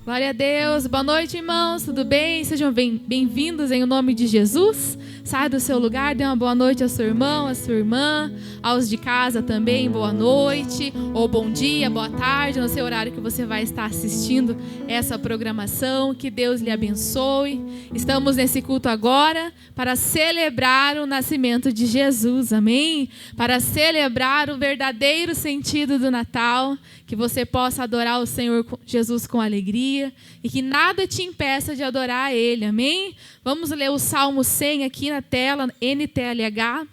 Glória a Deus. Boa noite, irmãos. Tudo bem? Sejam bem-vindos em nome de Jesus. Sai do seu lugar, dê uma boa noite ao seu irmão, à sua irmã, aos de casa também, boa noite, ou bom dia, boa tarde, no seu horário que você vai estar assistindo essa programação. Que Deus lhe abençoe. Estamos nesse culto agora para celebrar o nascimento de Jesus, amém? Para celebrar o verdadeiro sentido do Natal, que você possa adorar o Senhor Jesus com alegria e que nada te impeça de adorar a Ele, amém? Vamos ler o Salmo 100 aqui na tela, NTLH.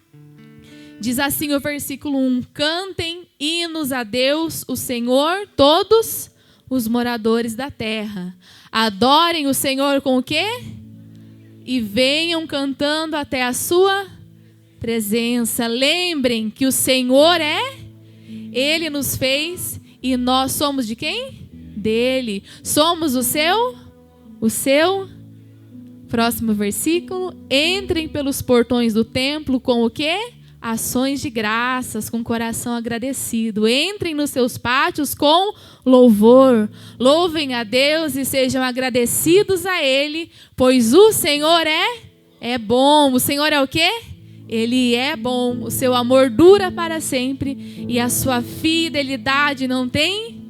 Diz assim o versículo 1: Cantem hinos a Deus, o Senhor, todos os moradores da terra. Adorem o Senhor com o quê? E venham cantando até a sua presença. Lembrem que o Senhor Ele nos fez e nós somos de quem? Dele. Somos o seu. Próximo versículo. Entrem pelos portões do templo com o quê? Ações de graças, com coração agradecido. Entrem nos seus pátios com louvor. Louvem a Deus e sejam agradecidos a Ele, pois o Senhor é bom. O Senhor é o quê? Ele é bom. O seu amor dura para sempre e a sua fidelidade não tem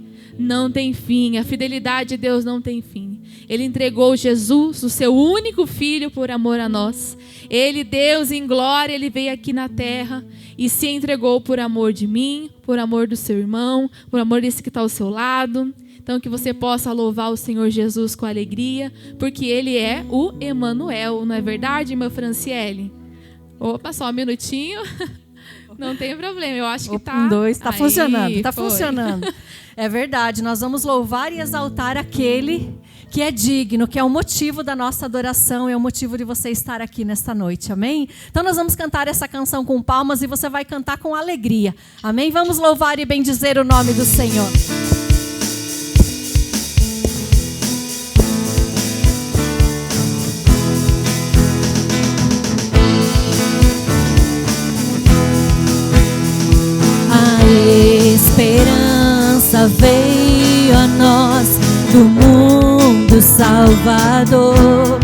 fim. A fidelidade de Deus não tem fim. Ele entregou Jesus, o seu único filho, por amor a nós. Ele, Deus em glória, Ele veio aqui na terra e se entregou por amor de mim, por amor do seu irmão, por amor desse que está ao seu lado. Então que você possa louvar o Senhor Jesus com alegria, porque Ele é o Emanuel, não é verdade, irmã Franciele? Opa, só um minutinho. Não tem problema, eu acho que tá... Está funcionando, está funcionando. É verdade, nós vamos louvar e exaltar aquele que é digno, que é o motivo da nossa adoração, é o motivo de você estar aqui nesta noite, amém? Então nós vamos cantar essa canção com palmas e você vai cantar com alegria, amém? Vamos louvar e bendizer o nome do Senhor. Esperança veio a nós do mundo Salvador.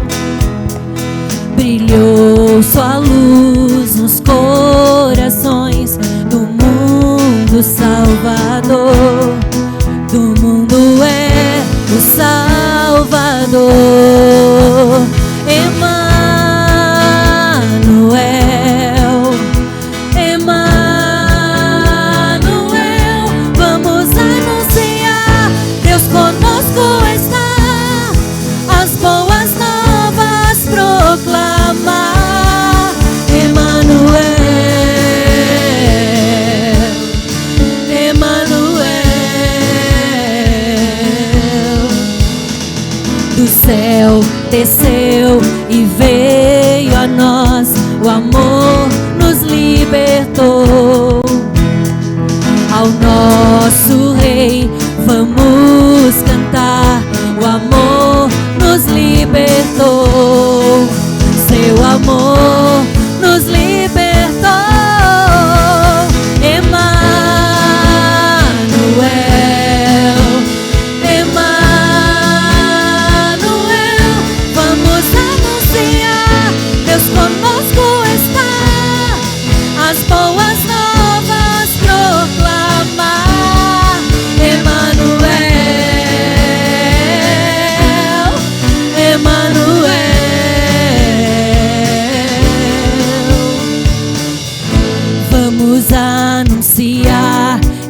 Brilhou sua luz nos corações do mundo Salvador. Do mundo é o Salvador. Desceu e veio a nós, o amor nos libertou. Ao nosso Rei vamos cantar, o amor nos libertou. Seu amor nos libertou.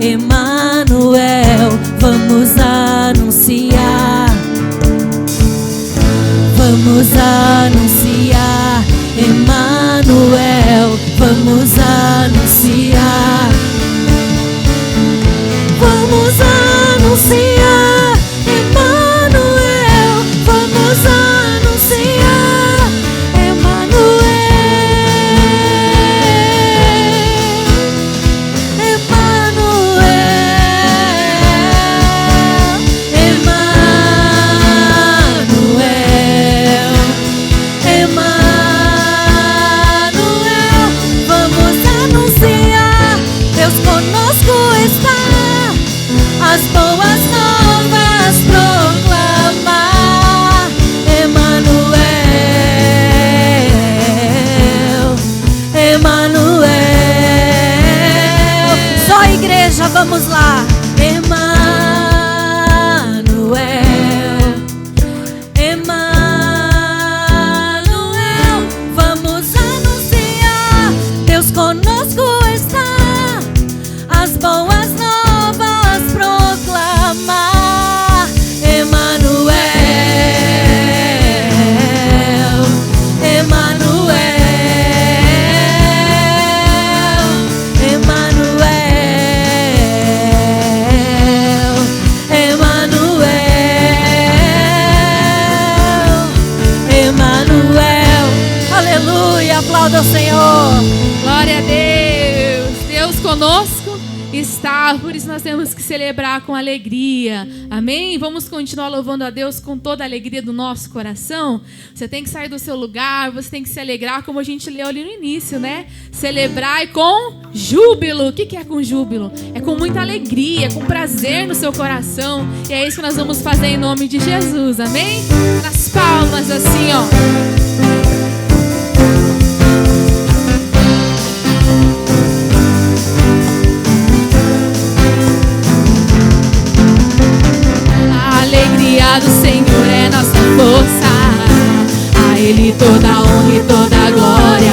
Emanuel, vamos anunciar. Vamos anunciar. Emanuel, vamos anunciar. Vamos anunciar. Emanuel, vamos anunciar. Emanuel. Vamos conosco está, por isso nós temos que celebrar com alegria, amém? Vamos continuar louvando a Deus com toda a alegria do nosso coração. Você tem que sair do seu lugar, você tem que se alegrar, como a gente leu ali no início, né? Celebrar com júbilo. O que é com júbilo? É com muita alegria, é com prazer no seu coração, e é isso que nós vamos fazer em nome de Jesus, amém? Nas palmas assim, ó. A alegria do Senhor é nossa força, a Ele toda a honra e toda a glória,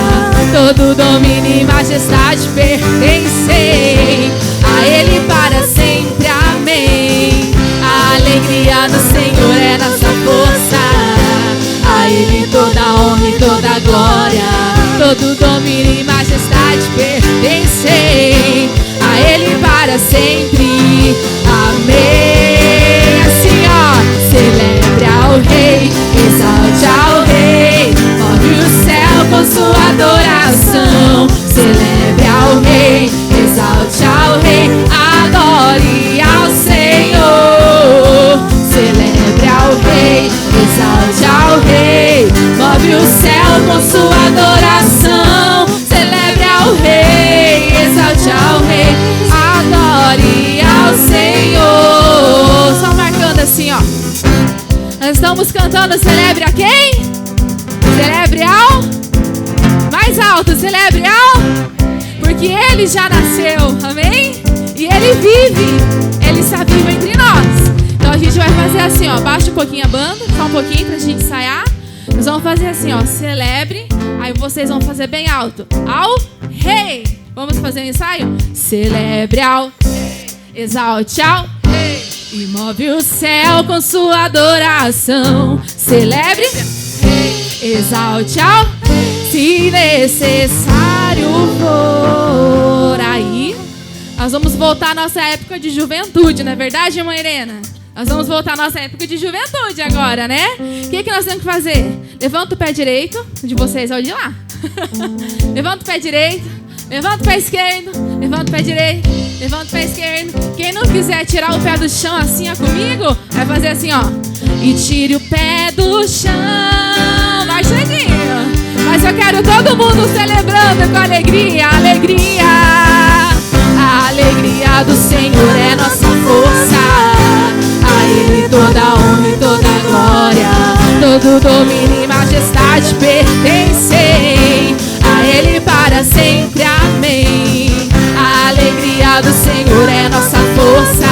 todo domínio e majestade pertencem a Ele para sempre, amém. A alegria do Senhor é nossa força, a Ele toda a honra e toda a glória, todo domínio e majestade pertencem a Ele para sempre, amém. Assim ó, celebre ao Rei, exalte ao Rei, move o céu com sua adoração. Celebre ao Rei, exalte ao Rei, adore ao Senhor. Celebre ao Rei, exalte ao Rei, move o céu com sua adoração. Celebre ao Rei, exalte ao Rei, adore ao Senhor. Só marcando assim, ó. Nós estamos cantando celebre a quem? Celebre ao? Mais alto, celebre ao? Porque Ele já nasceu, amém? E Ele vive, Ele está vivo entre nós. Então a gente vai fazer assim, ó. Baixa um pouquinho a banda, só um pouquinho pra gente ensaiar. Nós vamos fazer assim, ó. Celebre, aí vocês vão fazer bem alto. Ao Rei. Vamos fazer um ensaio? Celebre ao Rei, exalte ao Rei, e move o céu com sua adoração. Celebre, exalte ao Rei, se necessário for. Aí, nós vamos voltar à nossa época de juventude, não é verdade, irmã Irena? Nós vamos voltar à nossa época de juventude agora, né? O que nós temos que fazer? Levanta o pé direito, de vocês é o de lá. Levanta o pé direito. Levanta o pé esquerdo, levanta o pé direito, levanta o pé esquerdo. Quem não quiser tirar o pé do chão assim, ó, comigo, vai fazer assim, ó. E tire o pé do chão. Marchadinho. Mas eu quero todo mundo celebrando com alegria, alegria. A alegria do Senhor é nossa força, a Ele toda a honra e toda a glória, todo domínio e majestade pertencem a Ele para sempre, amém. A alegria do Senhor é nossa força,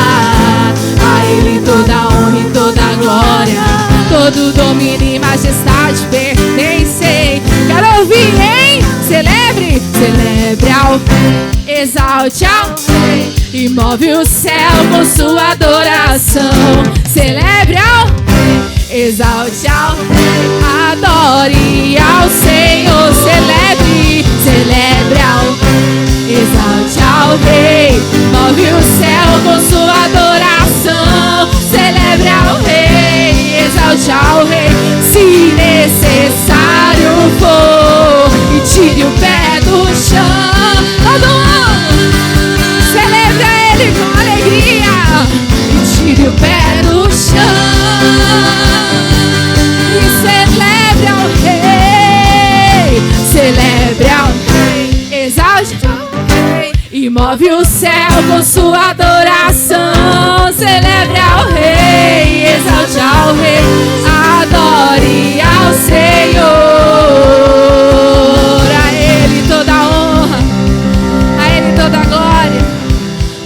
a Ele toda a honra e toda a glória, todo domínio e majestade pertencem. Quero ouvir, hein? Celebre, celebre ao Rei, exalte ao Rei, e move o céu com sua adoração. Celebre ao Rei, exalte ao Rei, adore ao Senhor. Celebre, celebre ao Rei, exalte ao Rei, move o céu com sua adoração. Celebre ao Rei, exalte ao Rei, se necessário for, e tire o pé do chão. Todo mundo celebre a Ele com alegria, e tire o pé do chão. Celebre ao Rei, celebre ao Rei, exalte ao Rei, e move o céu com sua adoração. Celebre ao Rei, exalte ao Rei, adore ao Senhor. A Ele toda a honra, a Ele toda a glória,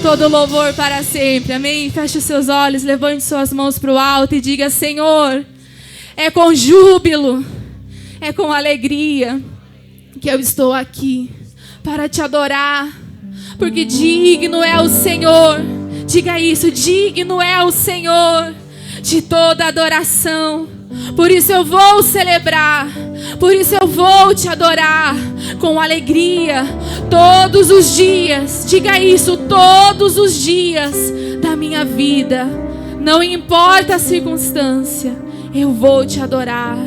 todo louvor para sempre, amém? Feche os seus olhos, levante suas mãos para o alto e diga: Senhor, é com júbilo, é com alegria que eu estou aqui para te adorar, porque digno é o Senhor. Diga isso, digno é o Senhor de toda adoração. Por isso eu vou celebrar, por isso eu vou te adorar com alegria todos os dias. Diga isso, todos os dias da minha vida, não importa a circunstância, eu vou te adorar.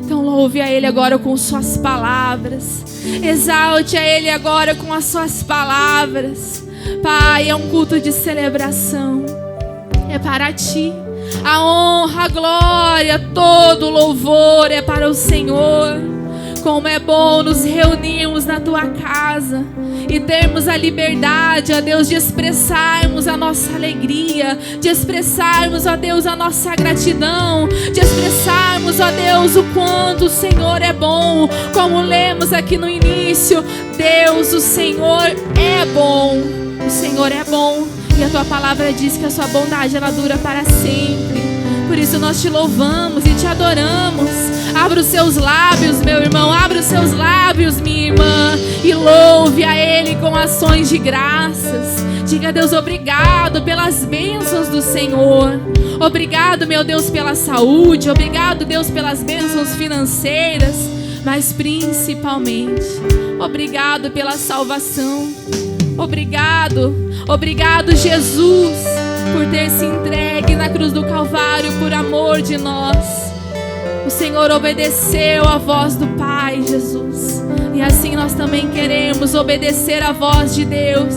Então louve a Ele agora com suas palavras. Exalte a Ele agora com as suas palavras. Pai, é um culto de celebração. É para Ti. A honra, a glória, todo o louvor é para o Senhor. Como é bom nos reunirmos na Tua casa e termos a liberdade, ó Deus, de expressarmos a nossa alegria, de expressarmos, ó Deus, a nossa gratidão, de expressarmos, ó Deus, o quanto o Senhor é bom. Como lemos aqui no início, Deus, o Senhor é bom. O Senhor é bom. E a Tua palavra diz que a Sua bondade, ela dura para sempre. Por isso nós Te louvamos e Te adoramos. Abra os seus lábios, meu irmão. Abra os seus lábios, minha irmã. E louve a Ele com ações de graças. Diga a Deus obrigado pelas bênçãos do Senhor. Obrigado, meu Deus, pela saúde. Obrigado, Deus, pelas bênçãos financeiras. Mas principalmente, obrigado pela salvação. Obrigado, Jesus, por ter se entregue na cruz do Calvário por amor de nós. O Senhor obedeceu a voz do Pai, Jesus. E assim nós também queremos obedecer a voz de Deus,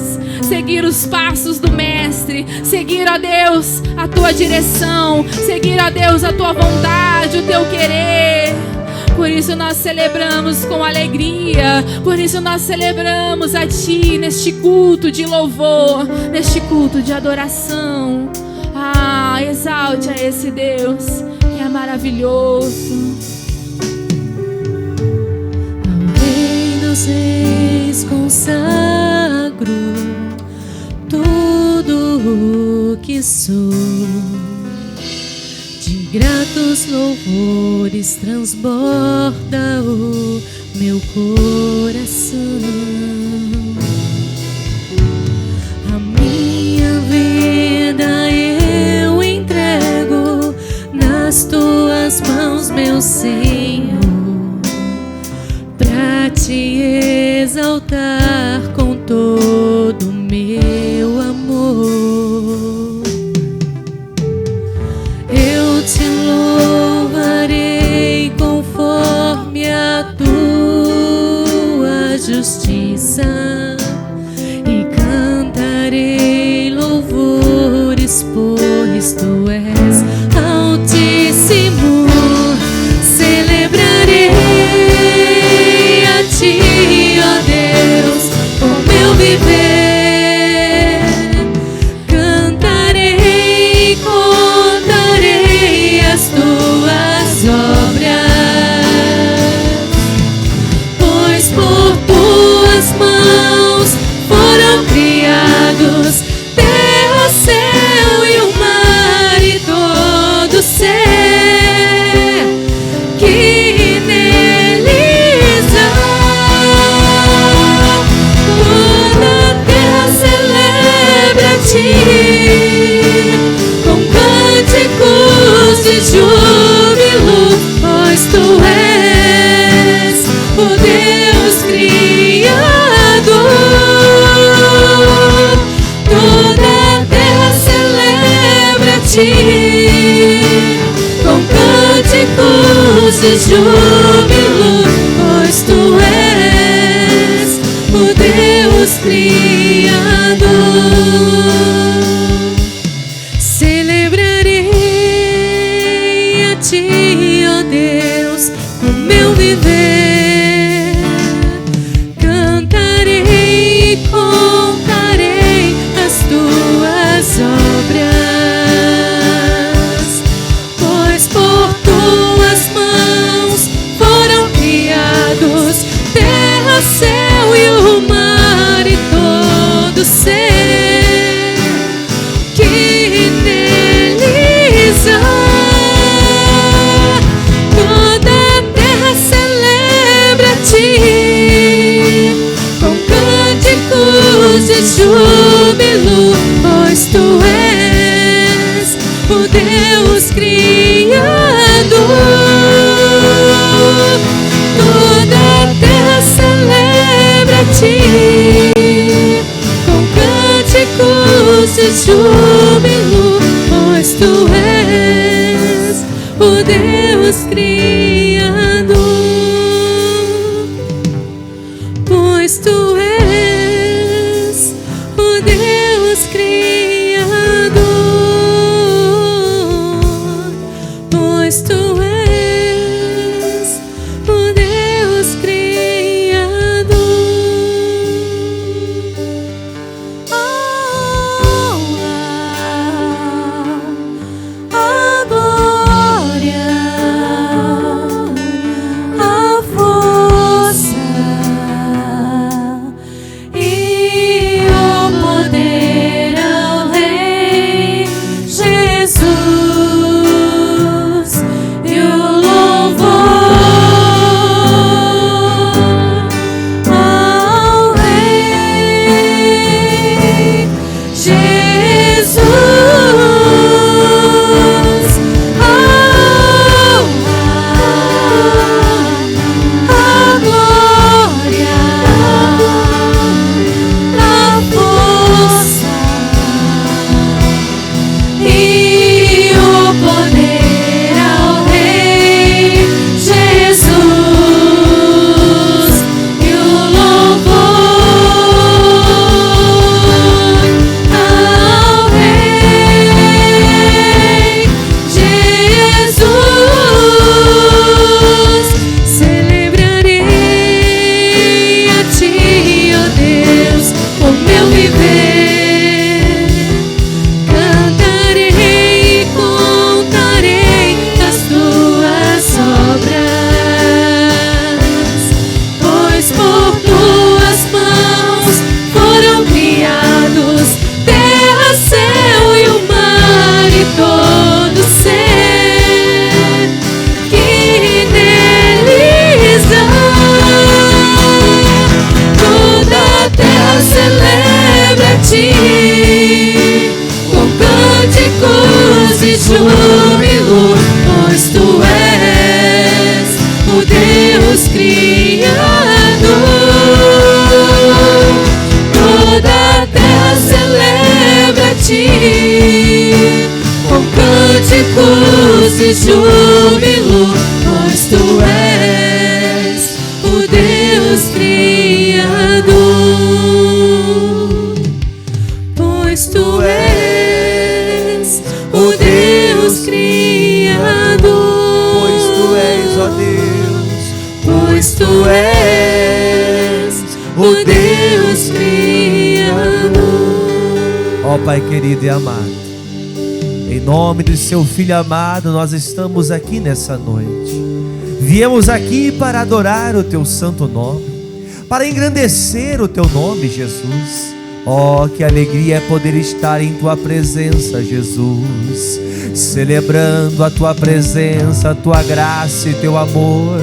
seguir os passos do Mestre, seguir, ó Deus, a Tua direção, seguir, ó Deus, a Tua vontade, o Teu querer. Por isso nós celebramos com alegria. Por isso nós celebramos a Ti neste culto de louvor, neste culto de adoração. Exalte a esse Deus que é maravilhoso. Ao Rei dos Reis consagro tudo o que sou. De gratos louvores transborda o meu coração. A minha vida eu entrego nas Tuas mãos, meu Senhor, pra Te exaltar com todo o meu amor. Eu Te louvarei conforme a Tua justiça e cantarei louvores, pois Tu és Altíssimo. Celebrarei a Ti, ó Deus, o meu viver. Com cânticos de júbilo, pois Tu és o Deus Criador. Celebrarei a Ti, ó Deus, o meu viver. Cantarei e contarei as Tuas obras. Céu e o mar e todo ser que neles há. Toda a terra celebra a Ti com cânticos de júbilo, pois Tu és o Deus Criador. Toda a terra celebra a Ti com cânticos de júbilo, pois Tu és o Deus Criador. pois tu és o Deus Criador. A glória, a força e o poder ao Rei Jesus, e o louvor ao Rei Jesus. A glória, a força e o poder ao Rei Jesus, e o louvor ao Rei Jesus. Celebrarei a Ti, ó Deus, o meu viver. Cantarei e contarei as Tuas obras, pois por Tuas mãos foram criados terra, céu e o mar e todo ser que neles há. Toda a terra celebra a Ti com cânticos e júbilo, pois Tu és o Deus Criador. Toda a terra celebra a Ti com cânticos e júbilo, pois Tu és o Deus Criador. Pois Tu és o Deus Criador. Pois Tu és, ó Deus, Pois Tu és o Deus Criador. ó Pai querido e amado, em nome do Seu Filho amado, nós estamos aqui nessa noite. Viemos aqui para adorar o Teu santo nome, para engrandecer o Teu nome, Jesus. Oh, que alegria é poder estar em Tua presença, Jesus, celebrando a Tua presença, a Tua graça e Teu amor.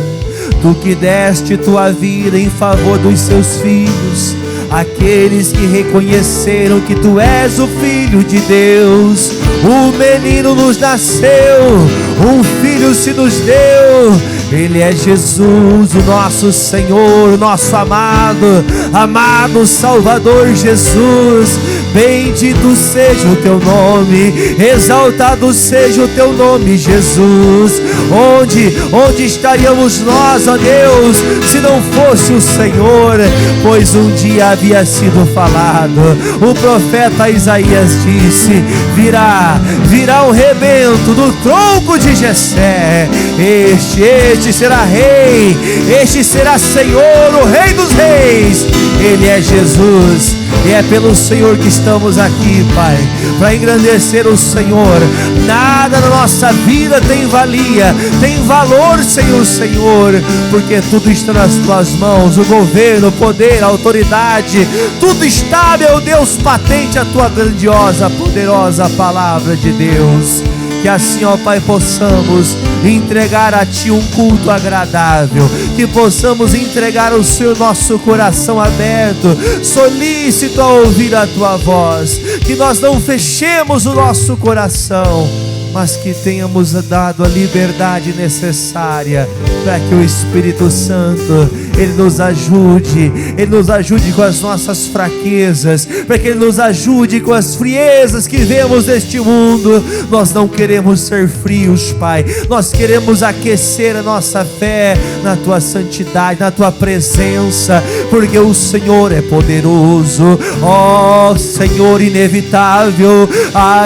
Tu que deste Tua vida em favor dos Seus filhos, aqueles que reconheceram que Tu és o Filho de Deus. O menino nos nasceu, um filho se nos deu. Ele é Jesus, o nosso Senhor, o nosso amado Salvador Jesus. Bendito seja o Teu nome, exaltado seja o Teu nome, Jesus. Onde estaríamos nós, ó Deus, se não fosse o Senhor? Pois um dia havia sido falado, o profeta Isaías disse: virá um rebento do tronco de Jessé. Este será rei, este será Senhor, o Rei dos reis. Ele é Jesus, e é pelo Senhor que estamos aqui, Pai, para engrandecer o Senhor. Nada na nossa vida tem valia, tem valor sem o Senhor, porque tudo está nas Tuas mãos, o governo, o poder, a autoridade, tudo está, meu Deus, patente a Tua grandiosa, poderosa palavra de Deus. Que assim, ó Pai, possamos entregar a Ti um culto agradável, que possamos entregar o Seu nosso coração aberto, solícito a ouvir a Tua voz, que nós não fechemos o nosso coração, mas que tenhamos dado a liberdade necessária para que o Espírito Santo Ele nos ajude com as nossas fraquezas, para que Ele nos ajude com as friezas que vemos neste mundo. Nós não queremos ser frios, Pai, nós queremos aquecer a nossa fé na Tua santidade, na Tua presença, porque o Senhor é poderoso, ó Senhor inevitável.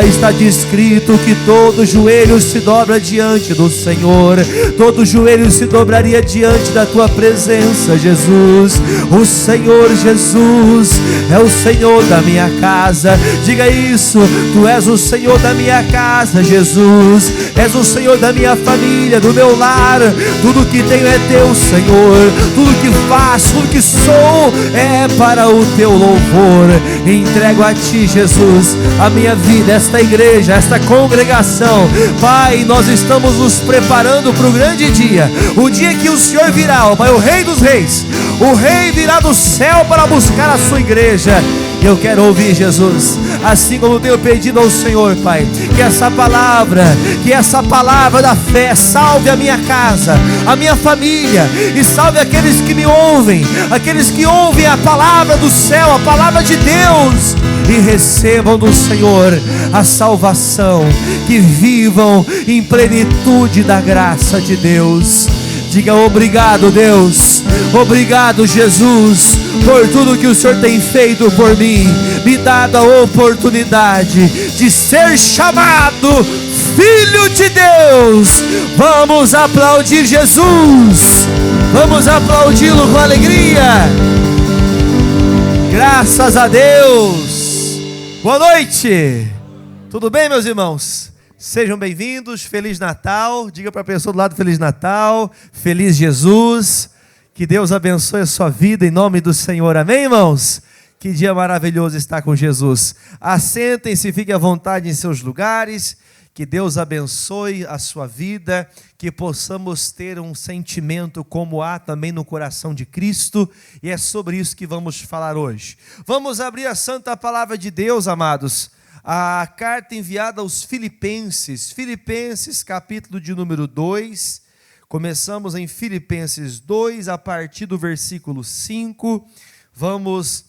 Está descrito que todo joelho se dobra diante do Senhor, todo joelho se dobraria diante da Tua presença, Jesus. O Senhor Jesus é o Senhor da minha casa. Diga isso: Tu és o Senhor da minha casa, Jesus. És o Senhor da minha família, do meu lar. Tudo que tenho é Teu, Senhor. Tudo que faço, tudo que sou é para o Teu louvor. Entrego a Ti, Jesus, a minha vida, esta igreja, esta congregação. Pai, nós estamos nos preparando para o grande dia, o dia que o Senhor virá, ó Pai, o Rei dos Reis. O Rei virá do céu para buscar a sua igreja. Eu quero ouvir, Jesus, assim como eu tenho pedido ao Senhor, Pai, que essa palavra da fé salve a minha casa, a minha família, e salve aqueles que me ouvem, aqueles que ouvem a palavra do céu, a palavra de Deus, e recebam do Senhor a salvação, que vivam em plenitude da graça de Deus. Diga: obrigado, Deus, obrigado, Jesus, por tudo que o Senhor tem feito por mim, me dado a oportunidade de ser chamado Filho de Deus. Vamos aplaudir Jesus, vamos aplaudi-lo com alegria. Graças a Deus. Boa noite, tudo bem, meus irmãos? Sejam bem-vindos, Feliz Natal. Diga para a pessoa do lado: Feliz Natal, Feliz Jesus. Que Deus abençoe a sua vida em nome do Senhor, amém, irmãos? Que dia maravilhoso estar com Jesus. Assentem-se, fiquem à vontade em seus lugares. Que Deus abençoe a sua vida, que possamos ter um sentimento como há também no coração de Cristo, e é sobre isso que vamos falar hoje. Vamos abrir a santa palavra de Deus, amados. A carta enviada aos Filipenses, capítulo de número 2, começamos em Filipenses 2, a partir do versículo 5, vamos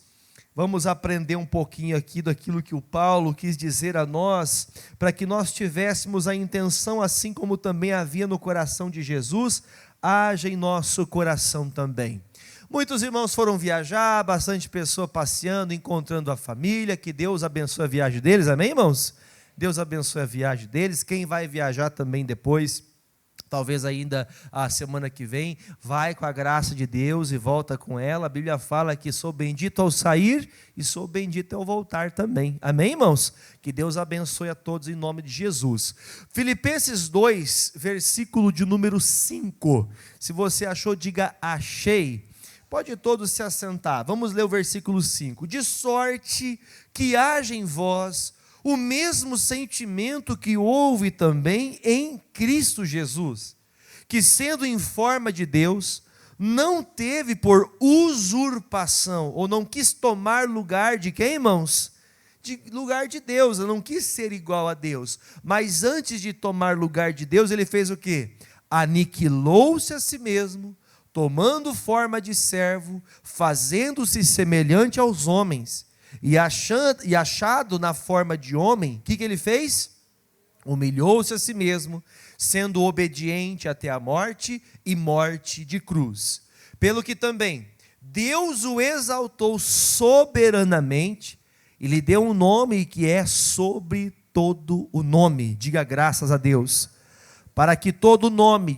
aprender um pouquinho aqui daquilo que o Paulo quis dizer a nós, para que nós tivéssemos a intenção, assim como também havia no coração de Jesus, haja em nosso coração também. Muitos irmãos foram viajar, bastante pessoa passeando, encontrando a família. Que Deus abençoe a viagem deles, amém, irmãos? Deus abençoe a viagem deles. Quem vai viajar também depois, talvez ainda a semana que vem, vai com a graça de Deus e volta com ela. A Bíblia fala que sou bendito ao sair e sou bendito ao voltar também, amém, irmãos? Que Deus abençoe a todos em nome de Jesus. Filipenses 2, versículo de número 5. Se você achou, diga: achei. Pode todos se assentar. Vamos ler o versículo 5. De sorte que haja em vós o mesmo sentimento que houve também em Cristo Jesus, que sendo em forma de Deus, não teve por usurpação, ou não quis tomar lugar de quem, irmãos? De lugar de Deus. Ele não quis ser igual a Deus, mas antes de tomar lugar de Deus, ele fez o quê? Aniquilou-se a si mesmo, tomando forma de servo, fazendo-se semelhante aos homens, e achado na forma de homem, o que ele fez? Humilhou-se a si mesmo, sendo obediente até a morte, e morte de cruz. Pelo que também Deus o exaltou soberanamente, e lhe deu um nome que é sobre todo o nome. Diga graças a Deus. Para que todo nome,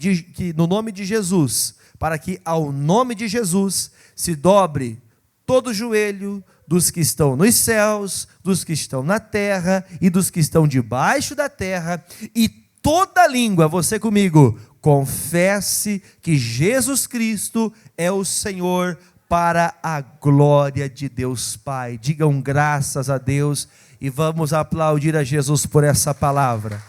no nome de Jesus, para que ao nome de Jesus se dobre todo o joelho dos que estão nos céus, dos que estão na terra e dos que estão debaixo da terra, e toda língua, você comigo, confesse que Jesus Cristo é o Senhor, para a glória de Deus Pai. Digam graças a Deus e vamos aplaudir a Jesus por essa palavra.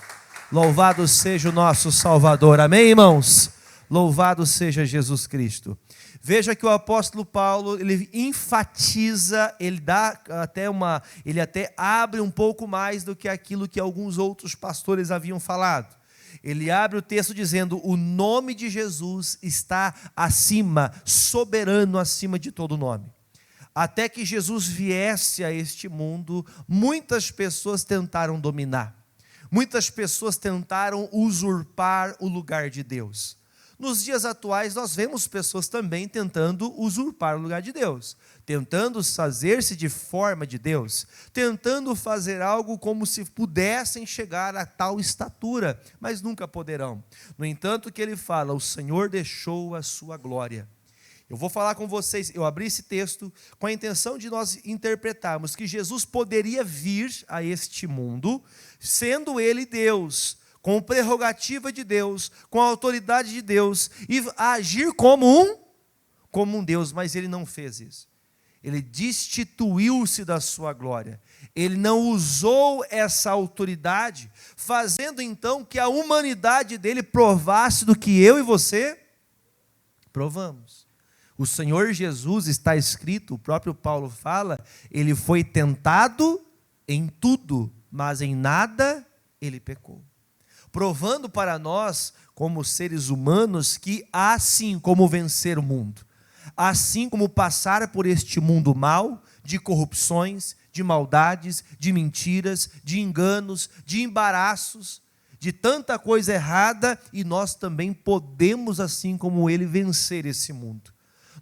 Louvado seja o nosso Salvador, amém, irmãos? Louvado seja Jesus Cristo. Veja que o apóstolo Paulo, ele enfatiza, ele até abre um pouco mais do que aquilo que alguns outros pastores haviam falado. Ele abre o texto dizendo: o nome de Jesus está acima, soberano acima de todo nome. Até que Jesus viesse a este mundo, muitas pessoas tentaram dominar. Muitas pessoas tentaram usurpar o lugar de Deus. Nos dias atuais, nós vemos pessoas também tentando usurpar o lugar de Deus, tentando fazer-se de forma de Deus, tentando fazer algo como se pudessem chegar a tal estatura, mas nunca poderão. No entanto, o que ele fala: o Senhor deixou a sua glória. Eu vou falar com vocês, eu abri esse texto com a intenção de nós interpretarmos que Jesus poderia vir a este mundo, sendo ele Deus, com prerrogativa de Deus, com a autoridade de Deus, e agir como um Deus, mas ele não fez isso. Ele destituiu-se da sua glória. Ele não usou essa autoridade, fazendo então que a humanidade dele provasse do que eu e você provamos. O Senhor Jesus, está escrito, o próprio Paulo fala, ele foi tentado em tudo, mas em nada ele pecou. Provando para nós, como seres humanos, que há sim como vencer o mundo. Assim como passar por este mundo mau, de corrupções, de maldades, de mentiras, de enganos, de embaraços, de tanta coisa errada, e nós também podemos, assim como ele, vencer esse mundo.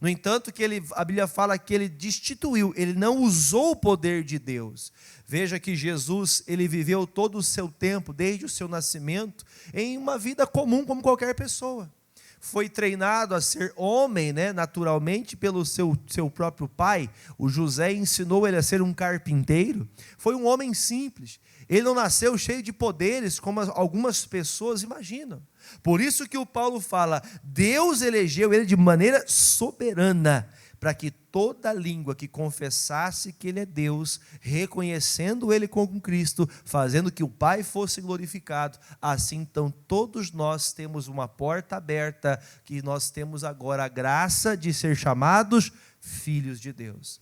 No entanto, a Bíblia fala que ele destituiu, ele não usou o poder de Deus. Veja que Jesus, ele viveu todo o seu tempo, desde o seu nascimento, em uma vida comum como qualquer pessoa. Foi treinado a ser homem, naturalmente, pelo seu próprio pai. O José ensinou ele a ser um carpinteiro. Foi um homem simples. Ele não nasceu cheio de poderes, como algumas pessoas imaginam. Por isso que o Paulo fala, Deus elegeu ele de maneira soberana, para que toda língua que confessasse que ele é Deus, reconhecendo ele como Cristo, fazendo que o Pai fosse glorificado, assim então todos nós temos uma porta aberta, que nós temos agora a graça de ser chamados filhos de Deus.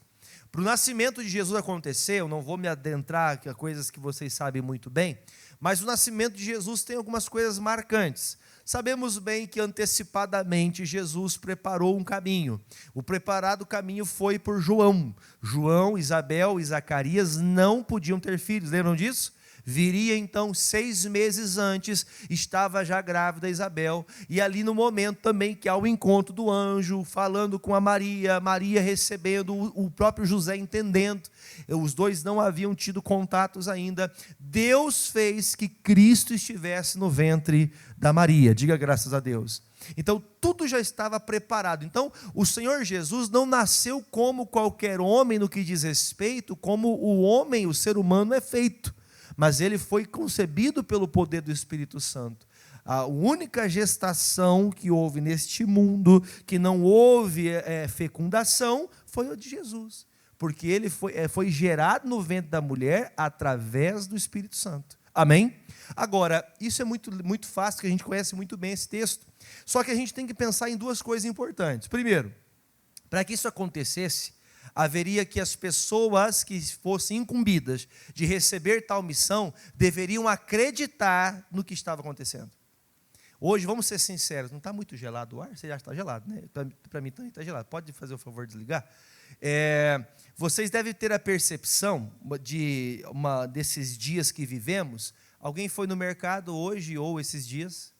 Para o nascimento de Jesus acontecer, eu não vou me adentrar a coisas que vocês sabem muito bem, mas o nascimento de Jesus tem algumas coisas marcantes. Sabemos bem que antecipadamente Jesus preparou um caminho. O preparado caminho foi por João. João, Isabel e Zacarias não podiam ter filhos, lembram disso? Viria então 6 meses antes, estava já grávida Isabel, e ali no momento também que há o encontro do anjo, falando com a Maria, Maria recebendo, o próprio José entendendo, os dois não haviam tido contatos ainda, Deus fez que Cristo estivesse no ventre da Maria, diga graças a Deus. Então tudo já estava preparado. Então o Senhor Jesus não nasceu como qualquer homem no que diz respeito, como o homem, o ser humano é feito. Mas ele foi concebido pelo poder do Espírito Santo. A única gestação que houve neste mundo, que não houve fecundação, foi a de Jesus. Porque ele foi gerado no ventre da mulher através do Espírito Santo. Amém? Agora, isso é muito, muito fácil, que a gente conhece muito bem esse texto. Só que a gente tem que pensar em 2 coisas importantes. Primeiro, para que isso acontecesse, haveria que as pessoas que fossem incumbidas de receber tal missão deveriam acreditar no que estava acontecendo. Hoje, vamos ser sinceros, não está muito gelado o ar? Você já está gelado, né? Para mim também está gelado. Pode fazer o favor de desligar? Vocês devem ter a percepção desses dias que vivemos. Alguém foi no mercado hoje ou esses dias?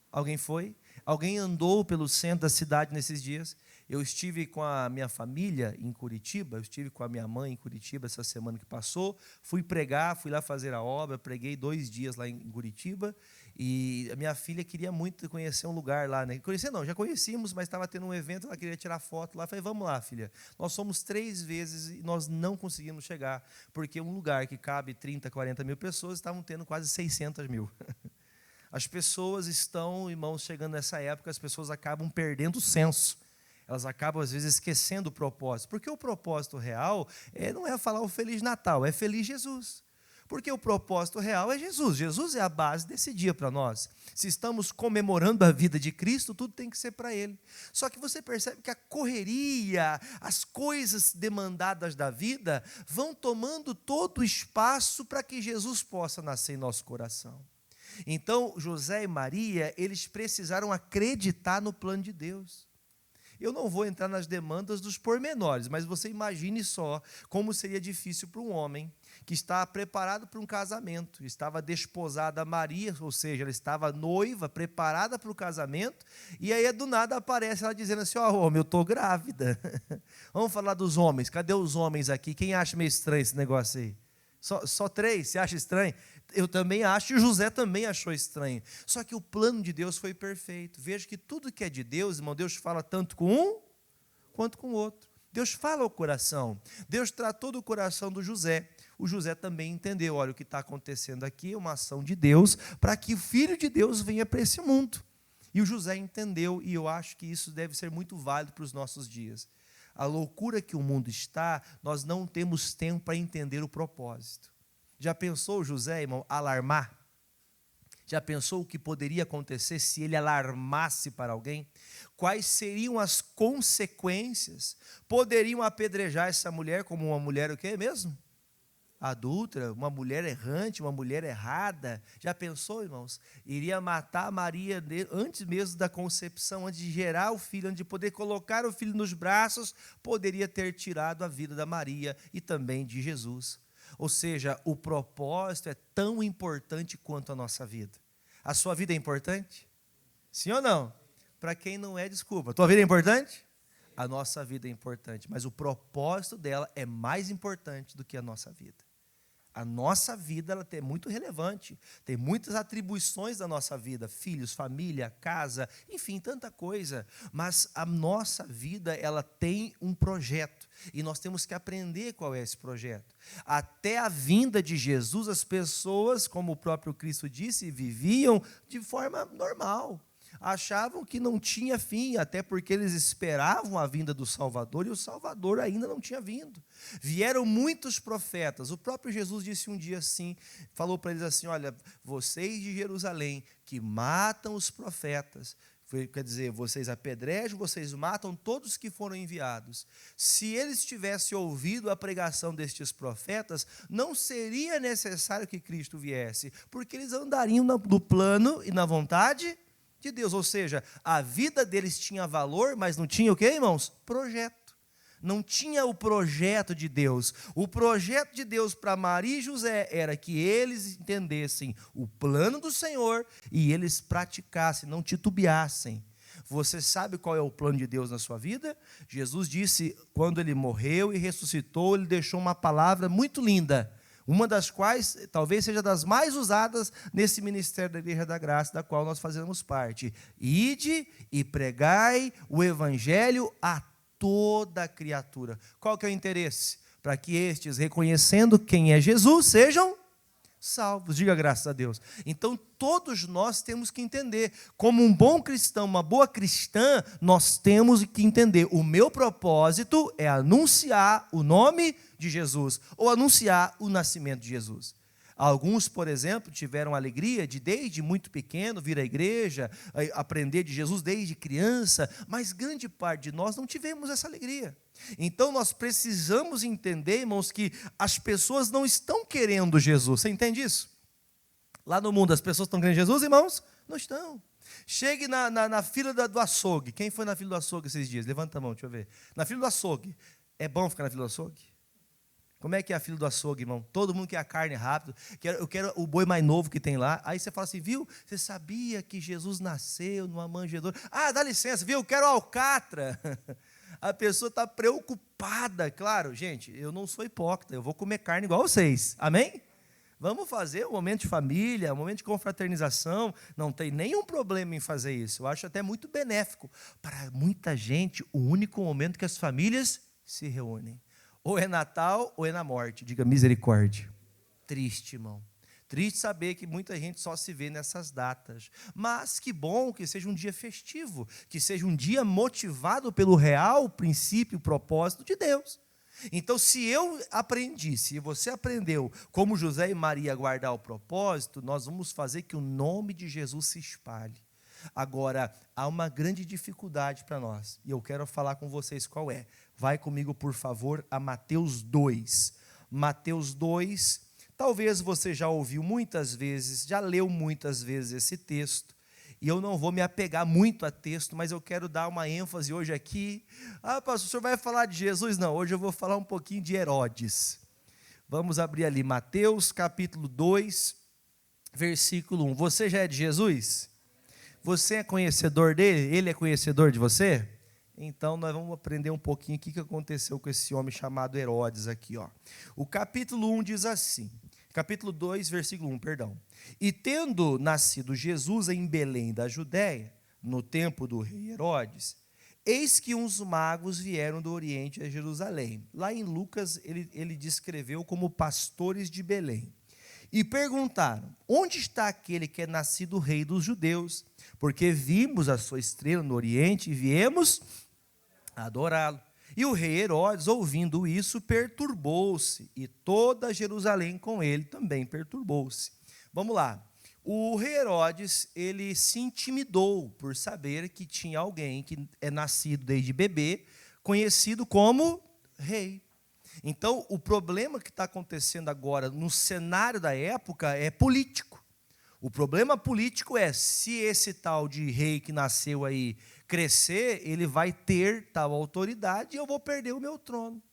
Alguém foi? Alguém andou pelo centro da cidade nesses dias? Eu estive com a minha família em Curitiba, eu estive com a minha mãe em Curitiba essa semana que passou, fui pregar, fui lá fazer a obra, preguei 2 dias lá em Curitiba, e a minha filha queria muito conhecer um lugar lá, né? Conhecer não, já conhecíamos, mas estava tendo um evento, ela queria tirar foto lá, eu falei, vamos lá, filha, nós somos 3 vezes e nós não conseguimos chegar, porque um lugar que cabe 30, 40 mil pessoas, estavam tendo quase 600 mil. As pessoas estão, irmãos, chegando nessa época, as pessoas acabam perdendo o senso. Elas acabam, às vezes, esquecendo o propósito. Porque o propósito real não é falar o Feliz Natal, é Feliz Jesus. Porque o propósito real é Jesus. Jesus é a base desse dia para nós. Se estamos comemorando a vida de Cristo, tudo tem que ser para Ele. Só que você percebe que a correria, as coisas demandadas da vida, vão tomando todo o espaço para que Jesus possa nascer em nosso coração. Então, José e Maria, eles precisaram acreditar no plano de Deus. Eu não vou entrar nas demandas dos pormenores, mas você imagine só como seria difícil para um homem que está preparado para um casamento, estava desposada a Maria, ou seja, ela estava noiva, preparada para o casamento, e aí do nada aparece ela dizendo assim, homem, eu estou grávida. Vamos falar dos homens, cadê os homens aqui? Quem acha meio estranho esse negócio aí? Só 3, você acha estranho? Eu também acho, e o José também achou estranho. Só que o plano de Deus foi perfeito. Veja que tudo que é de Deus, irmão, Deus fala tanto com um, quanto com o outro. Deus fala ao coração. Deus tratou do coração do José. O José também entendeu, olha, o que está acontecendo aqui é uma ação de Deus, para que o Filho de Deus venha para esse mundo. E o José entendeu, e eu acho que isso deve ser muito válido para os nossos dias. A loucura que o mundo está, nós não temos tempo para entender o propósito. Já pensou, José, irmão, alarmar? Já pensou o que poderia acontecer se ele alarmasse para alguém? Quais seriam as consequências? Poderiam apedrejar essa mulher como uma mulher o quê mesmo? Adúltera, uma mulher errante, uma mulher errada. Já pensou, irmãos? Iria matar Maria antes mesmo da concepção, antes de gerar o filho, antes de poder colocar o filho nos braços, poderia ter tirado a vida da Maria e também de Jesus. Ou seja, o propósito é tão importante quanto a nossa vida. A sua vida é importante? Sim ou não? Para quem não é, desculpa. A tua vida é importante? A nossa vida é importante, mas o propósito dela é mais importante do que a nossa vida. A nossa vida ela é muito relevante, tem muitas atribuições da nossa vida, filhos, família, casa, enfim, tanta coisa. Mas a nossa vida ela tem um projeto e nós temos que aprender qual é esse projeto. Até a vinda de Jesus, as pessoas, como o próprio Cristo disse, viviam de forma normal. Achavam que não tinha fim, até porque eles esperavam a vinda do Salvador e o Salvador ainda não tinha vindo. Vieram muitos profetas. O próprio Jesus disse um dia assim, falou para eles assim, olha, vocês de Jerusalém que matam os profetas, quer dizer, vocês apedrejam, vocês matam todos que foram enviados. Se eles tivessem ouvido a pregação destes profetas, não seria necessário que Cristo viesse, porque eles andariam no plano e na vontade de Deus, ou seja, a vida deles tinha valor, mas não tinha o quê, irmãos? Projeto. Não tinha o projeto de Deus. O projeto de Deus para Maria e José era que eles entendessem o plano do Senhor e eles praticassem, não titubeassem. Você sabe qual é o plano de Deus na sua vida? Jesus disse, quando ele morreu e ressuscitou, ele deixou uma palavra muito linda, uma das quais talvez seja das mais usadas nesse ministério da Igreja da Graça, da qual nós fazemos parte. Ide e pregai o evangelho a toda criatura. Qual que é o interesse? Para que estes, reconhecendo quem é Jesus, sejam salvos. Diga graças a Deus. Então, todos nós temos que entender, como um bom cristão, uma boa cristã, nós temos que entender, o meu propósito é anunciar o nome de Jesus, ou anunciar o nascimento de Jesus. Alguns, por exemplo, tiveram a alegria de, desde muito pequeno, vir à igreja, aprender de Jesus desde criança, mas grande parte de nós não tivemos essa alegria. Então, nós precisamos entender, irmãos, que as pessoas não estão querendo Jesus. Você entende isso? Lá no mundo, as pessoas estão querendo Jesus, irmãos? Não estão. Chegue na fila do açougue. Quem foi na fila do açougue esses dias? Levanta a mão, deixa eu ver. Na fila do açougue. É bom ficar na fila do açougue? Como é que é a fila do açougue, irmão? Todo mundo quer a carne rápido. Eu quero o boi mais novo que tem lá. Aí você fala assim, viu? Você sabia que Jesus nasceu numa manjedoura? Ah, dá licença, viu? Eu quero alcatra. A pessoa está preocupada. Claro, gente, eu não sou hipócrita. Eu vou comer carne igual vocês. Amém? Vamos fazer um momento de família, um momento de confraternização. Não tem nenhum problema em fazer isso. Eu acho até muito benéfico. Para muita gente, o único momento que as famílias se reúnem. Ou é Natal ou é na morte. Diga misericórdia. Triste, irmão. Triste saber que muita gente só se vê nessas datas. Mas que bom que seja um dia festivo, que seja um dia motivado pelo real princípio e propósito de Deus. Então, se eu aprendi, se você aprendeu como José e Maria a guardar o propósito, nós vamos fazer que o nome de Jesus se espalhe. Agora, há uma grande dificuldade para nós, e eu quero falar com vocês qual é. Vai comigo, por favor, a Mateus 2. Mateus 2, Talvez você já ouviu muitas vezes, já leu muitas vezes esse texto, e eu não vou me apegar muito a texto, mas eu quero dar uma ênfase hoje aqui. Pastor, o senhor vai falar de Jesus? Não, hoje eu vou falar um pouquinho de Herodes. Vamos abrir ali, Mateus capítulo 2, versículo 1. Você já é de Jesus? Você é conhecedor dele? Ele é conhecedor de você? Então, nós vamos aprender um pouquinho o que aconteceu com esse homem chamado Herodes aqui. Ó. O capítulo 1 diz assim, capítulo 2, versículo 1, perdão. E tendo nascido Jesus em Belém da Judéia, no tempo do rei Herodes, eis que uns magos vieram do Oriente a Jerusalém. Lá em Lucas, ele descreveu como pastores de Belém. E perguntaram, onde está aquele que é nascido rei dos judeus? Porque vimos a sua estrela no Oriente e viemos adorá-lo. E o rei Herodes, ouvindo isso, perturbou-se, e toda Jerusalém com ele também perturbou-se. Vamos lá. O rei Herodes, ele se intimidou por saber que tinha alguém que é nascido desde bebê, conhecido como rei. Então, o problema que está acontecendo agora no cenário da época é político. O problema político é, se esse tal de rei que nasceu aí crescer, ele vai ter tal autoridade e eu vou perder o meu trono.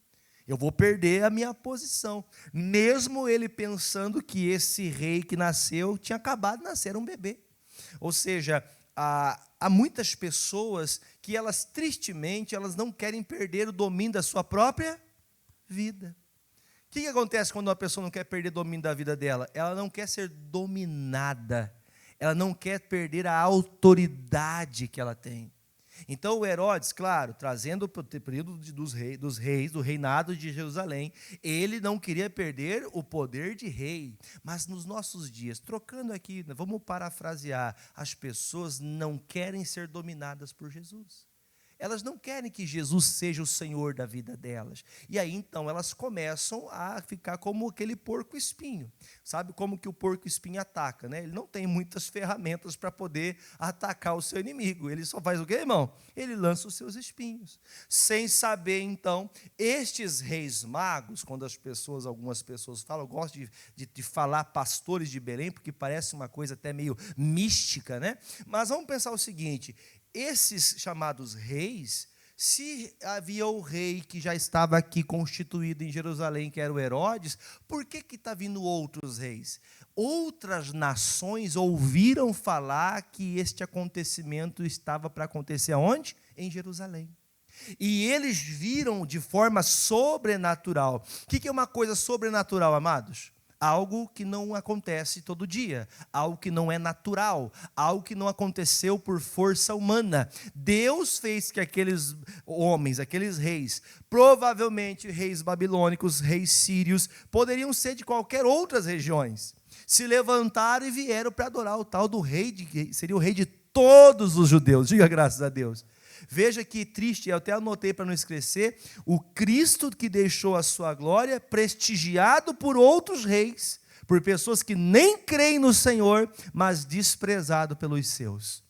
Eu vou perder a minha posição. Mesmo ele pensando que esse rei que nasceu tinha acabado de nascer um bebê. Ou seja, há muitas pessoas que elas, tristemente, elas não querem perder o domínio da sua própria vida. O que acontece quando uma pessoa não quer perder o domínio da vida dela? Ela não quer ser dominada. Ela não quer perder a autoridade que ela tem. Então o Herodes, claro, trazendo para o período do reinado de Jerusalém, ele não queria perder o poder de rei. Mas nos nossos dias, trocando aqui, vamos parafrasear, as pessoas não querem ser dominadas por Jesus. Elas não querem que Jesus seja o Senhor da vida delas. E aí, então, elas começam a ficar como aquele porco-espinho. Sabe como que o porco-espinho ataca, né? Ele não tem muitas ferramentas para poder atacar o seu inimigo. Ele só faz o quê, irmão? Ele lança os seus espinhos. Sem saber, então, estes reis magos, quando algumas pessoas falam, eu gosto de falar pastores de Belém, porque parece uma coisa até meio mística, né? Mas vamos pensar o seguinte, esses chamados reis, se havia o rei que já estava aqui constituído em Jerusalém, que era o Herodes, por que está vindo outros reis? Outras nações ouviram falar que este acontecimento estava para acontecer aonde? Em Jerusalém. E eles viram de forma sobrenatural. O que é uma coisa sobrenatural, amados? Algo que não acontece todo dia, algo que não é natural, algo que não aconteceu por força humana. Deus fez que aqueles homens, aqueles reis, provavelmente reis babilônicos, reis sírios, poderiam ser de qualquer outras regiões, se levantaram e vieram para adorar o tal do rei, seria o rei de todos os judeus, diga graças a Deus. Veja que triste, eu até anotei para não esquecer, o Cristo que deixou a sua glória, prestigiado por outros reis, por pessoas que nem creem no Senhor, mas desprezado pelos seus.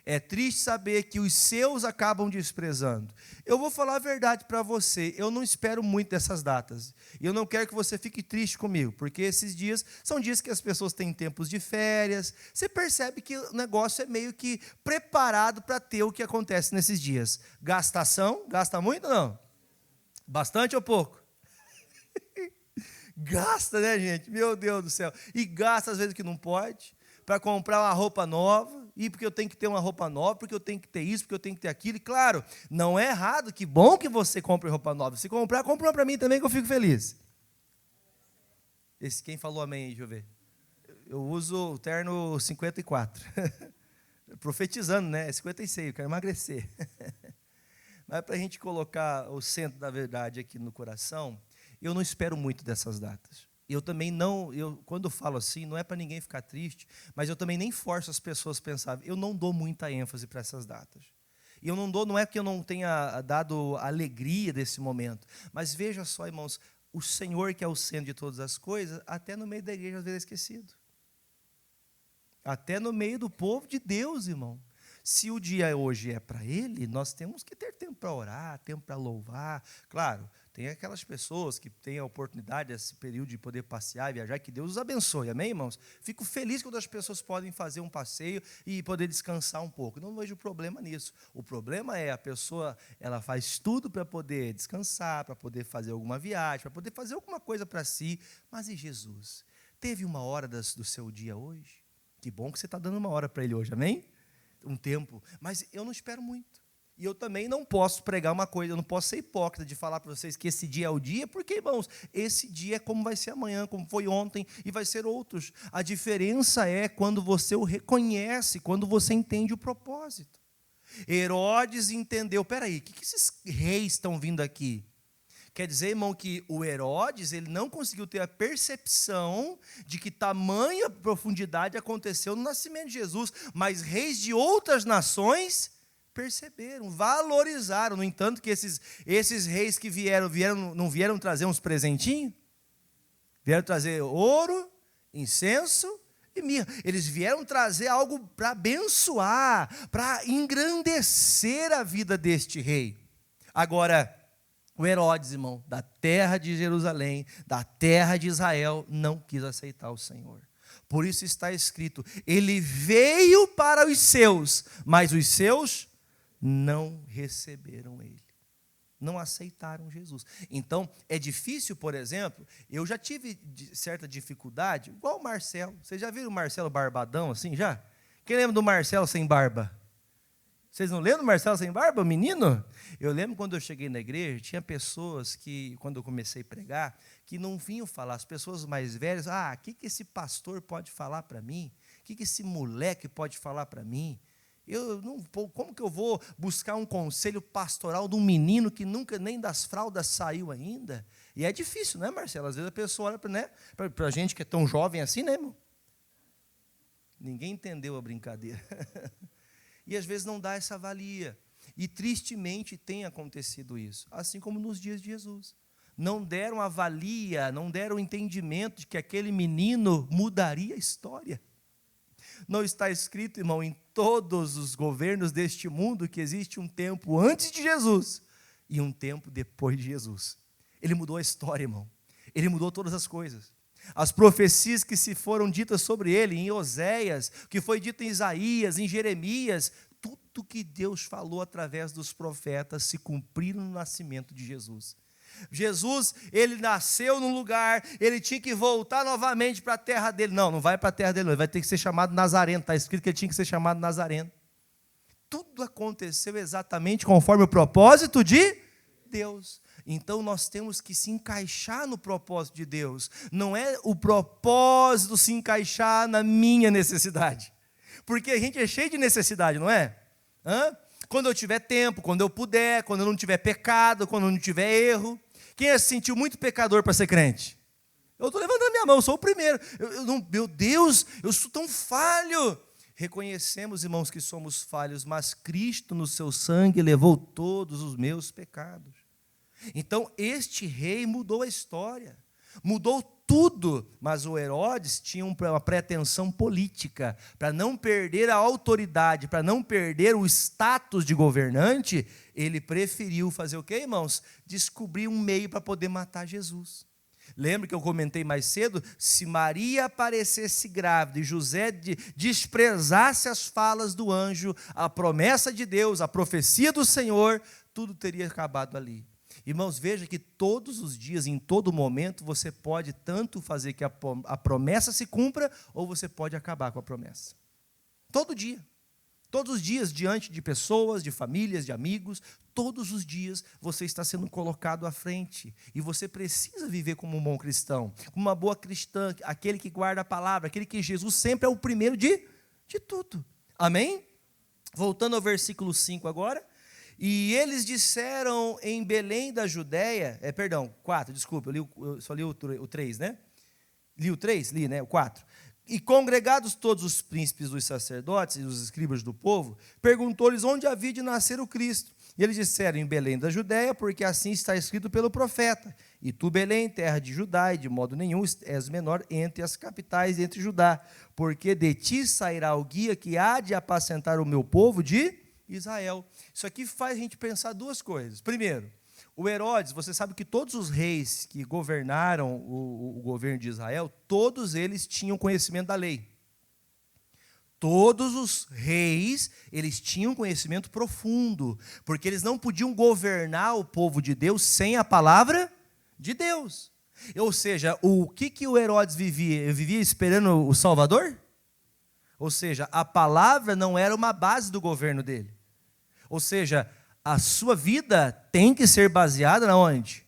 É triste saber que os seus acabam desprezando. Eu vou falar a verdade para você, eu não espero muito dessas datas. E eu não quero que você fique triste comigo, porque esses dias são dias que as pessoas têm tempos de férias. Você percebe que o negócio é meio que preparado para ter o que acontece nesses dias. Gastação, gasta muito ou não? Bastante ou pouco? Gasta, né, gente? Meu Deus do céu. E gasta às vezes que não pode, para comprar uma roupa nova, e porque eu tenho que ter uma roupa nova, porque eu tenho que ter isso, porque eu tenho que ter aquilo. E claro, não é errado, que bom que você compre roupa nova. Se comprar, compra uma para mim também, que eu fico feliz. Quem falou amém aí, deixa eu ver. Eu uso o terno 54. Profetizando, né? 56, eu quero emagrecer. Mas para a gente colocar o centro da verdade aqui no coração, eu não espero muito dessas datas. Eu também não, quando eu falo assim, não é para ninguém ficar triste, mas eu também nem forço as pessoas a pensar, eu não dou muita ênfase para essas datas. E eu não dou, não é que eu não tenha dado alegria desse momento, mas veja só, irmãos, o Senhor que é o centro de todas as coisas, até no meio da igreja às vezes é esquecido. Até no meio do povo de Deus, irmão. Se o dia hoje é para Ele, nós temos que ter tempo tempo para orar, tempo para louvar. Claro, tem aquelas pessoas que têm a oportunidade, esse período de poder passear e viajar, que Deus os abençoe, amém, irmãos? Fico feliz quando as pessoas podem fazer um passeio e poder descansar um pouco. Não vejo problema nisso. O problema é a pessoa, ela faz tudo para poder descansar, para poder fazer alguma viagem, para poder fazer alguma coisa para si. Mas e Jesus? Teve uma hora do seu dia hoje? Que bom que você está dando uma hora para ele hoje, amém? Um tempo. Mas eu não espero muito. E eu também não posso pregar uma coisa, eu não posso ser hipócrita de falar para vocês que esse dia é o dia, porque, irmãos, esse dia é como vai ser amanhã, como foi ontem, e vai ser outros. A diferença é quando você o reconhece, quando você entende o propósito. Herodes entendeu, peraí, o que esses reis estão vindo aqui? Quer dizer, irmão, que o Herodes, ele não conseguiu ter a percepção de que tamanha profundidade aconteceu no nascimento de Jesus, mas reis de outras nações perceberam, valorizaram. No entanto, que esses reis que não vieram trazer uns presentinhos? Vieram trazer ouro, incenso e mirra. Eles vieram trazer algo para abençoar, para engrandecer a vida deste rei. Agora, o Herodes, irmão, da terra de Jerusalém, da terra de Israel, não quis aceitar o Senhor. Por isso está escrito, ele veio para os seus, mas os seus não receberam ele. Não aceitaram Jesus. Então, é difícil, por exemplo, eu já tive certa dificuldade, igual o Marcelo. Vocês já viram o Marcelo barbadão assim, já? Quem lembra do Marcelo sem barba? Vocês não lembram do Marcelo sem barba, menino? Eu lembro quando eu cheguei na igreja, tinha pessoas que, quando eu comecei a pregar, que não vinham falar, as pessoas mais velhas, o que esse pastor pode falar para mim? O que esse moleque pode falar para mim? Como que eu vou buscar um conselho pastoral de um menino que nunca nem das fraldas saiu ainda? E é difícil, né, Marcelo? Às vezes a pessoa olha para a gente que é tão jovem assim, né, irmão? Ninguém entendeu a brincadeira. E às vezes não dá essa valia. E tristemente tem acontecido isso, assim como nos dias de Jesus. Não deram a valia, não deram o entendimento de que aquele menino mudaria a história. Não está escrito, irmão, em todos os governos deste mundo que existe um tempo antes de Jesus e um tempo depois de Jesus. Ele mudou a história, irmão. Ele mudou todas as coisas. As profecias que se foram ditas sobre ele, em Oséias, que foi dito em Isaías, em Jeremias, tudo que Deus falou através dos profetas se cumpriram no nascimento de Jesus. Jesus, ele nasceu num lugar, ele tinha que voltar novamente para a terra dele. Não vai para a terra dele, não. Ele vai ter que ser chamado Nazareno. Está escrito que ele tinha que ser chamado Nazareno. Tudo aconteceu exatamente conforme o propósito de Deus. Então nós temos que se encaixar no propósito de Deus. Não é o propósito se encaixar na minha necessidade. Porque a gente é cheio de necessidade, não é? Quando eu tiver tempo, quando eu puder, quando eu não tiver pecado, quando eu não tiver erro. Quem se sentiu muito pecador para ser crente? Eu estou levantando minha mão, eu sou o primeiro. Meu Deus, eu sou tão falho. Reconhecemos, irmãos, que somos falhos, mas Cristo no seu sangue levou todos os meus pecados. Então, este rei mudou a história, mudou tudo, mas o Herodes tinha uma pretensão política, para não perder a autoridade, para não perder o status de governante, ele preferiu fazer o quê, irmãos? Descobrir um meio para poder matar Jesus. Lembra que eu comentei mais cedo? Se Maria aparecesse grávida e José desprezasse as falas do anjo, a promessa de Deus, a profecia do Senhor, tudo teria acabado ali. Irmãos, veja que todos os dias, em todo momento, você pode tanto fazer que a promessa se cumpra, ou você pode acabar com a promessa. Todo dia. Todos os dias, diante de pessoas, de famílias, de amigos, todos os dias você está sendo colocado à frente. E você precisa viver como um bom cristão, como uma boa cristã, aquele que guarda a palavra, aquele que Jesus sempre é o primeiro de tudo. Amém? Voltando ao versículo 5 agora. E eles disseram em Belém da Judéia, 4, desculpa, eu só li o 3, né? Li o 3? Li, né? O 4. E congregados todos os príncipes dos sacerdotes e os escribas do povo, perguntou-lhes onde havia de nascer o Cristo. E eles disseram em Belém da Judéia, porque assim está escrito pelo profeta. E tu, Belém, terra de Judá, e de modo nenhum és menor entre as capitais entre Judá, porque de ti sairá o guia que há de apacentar o meu povo de Israel. Isso aqui faz a gente pensar duas coisas. Primeiro, o Herodes, você sabe que todos os reis que governaram o governo de Israel, todos eles tinham conhecimento da lei. Todos os reis, eles tinham conhecimento profundo, porque eles não podiam governar o povo de Deus sem a palavra de Deus. Ou seja, o que o Herodes vivia? Ele vivia esperando o Salvador? Ou seja, a palavra não era uma base do governo dele. Ou seja, a sua vida tem que ser baseada na onde?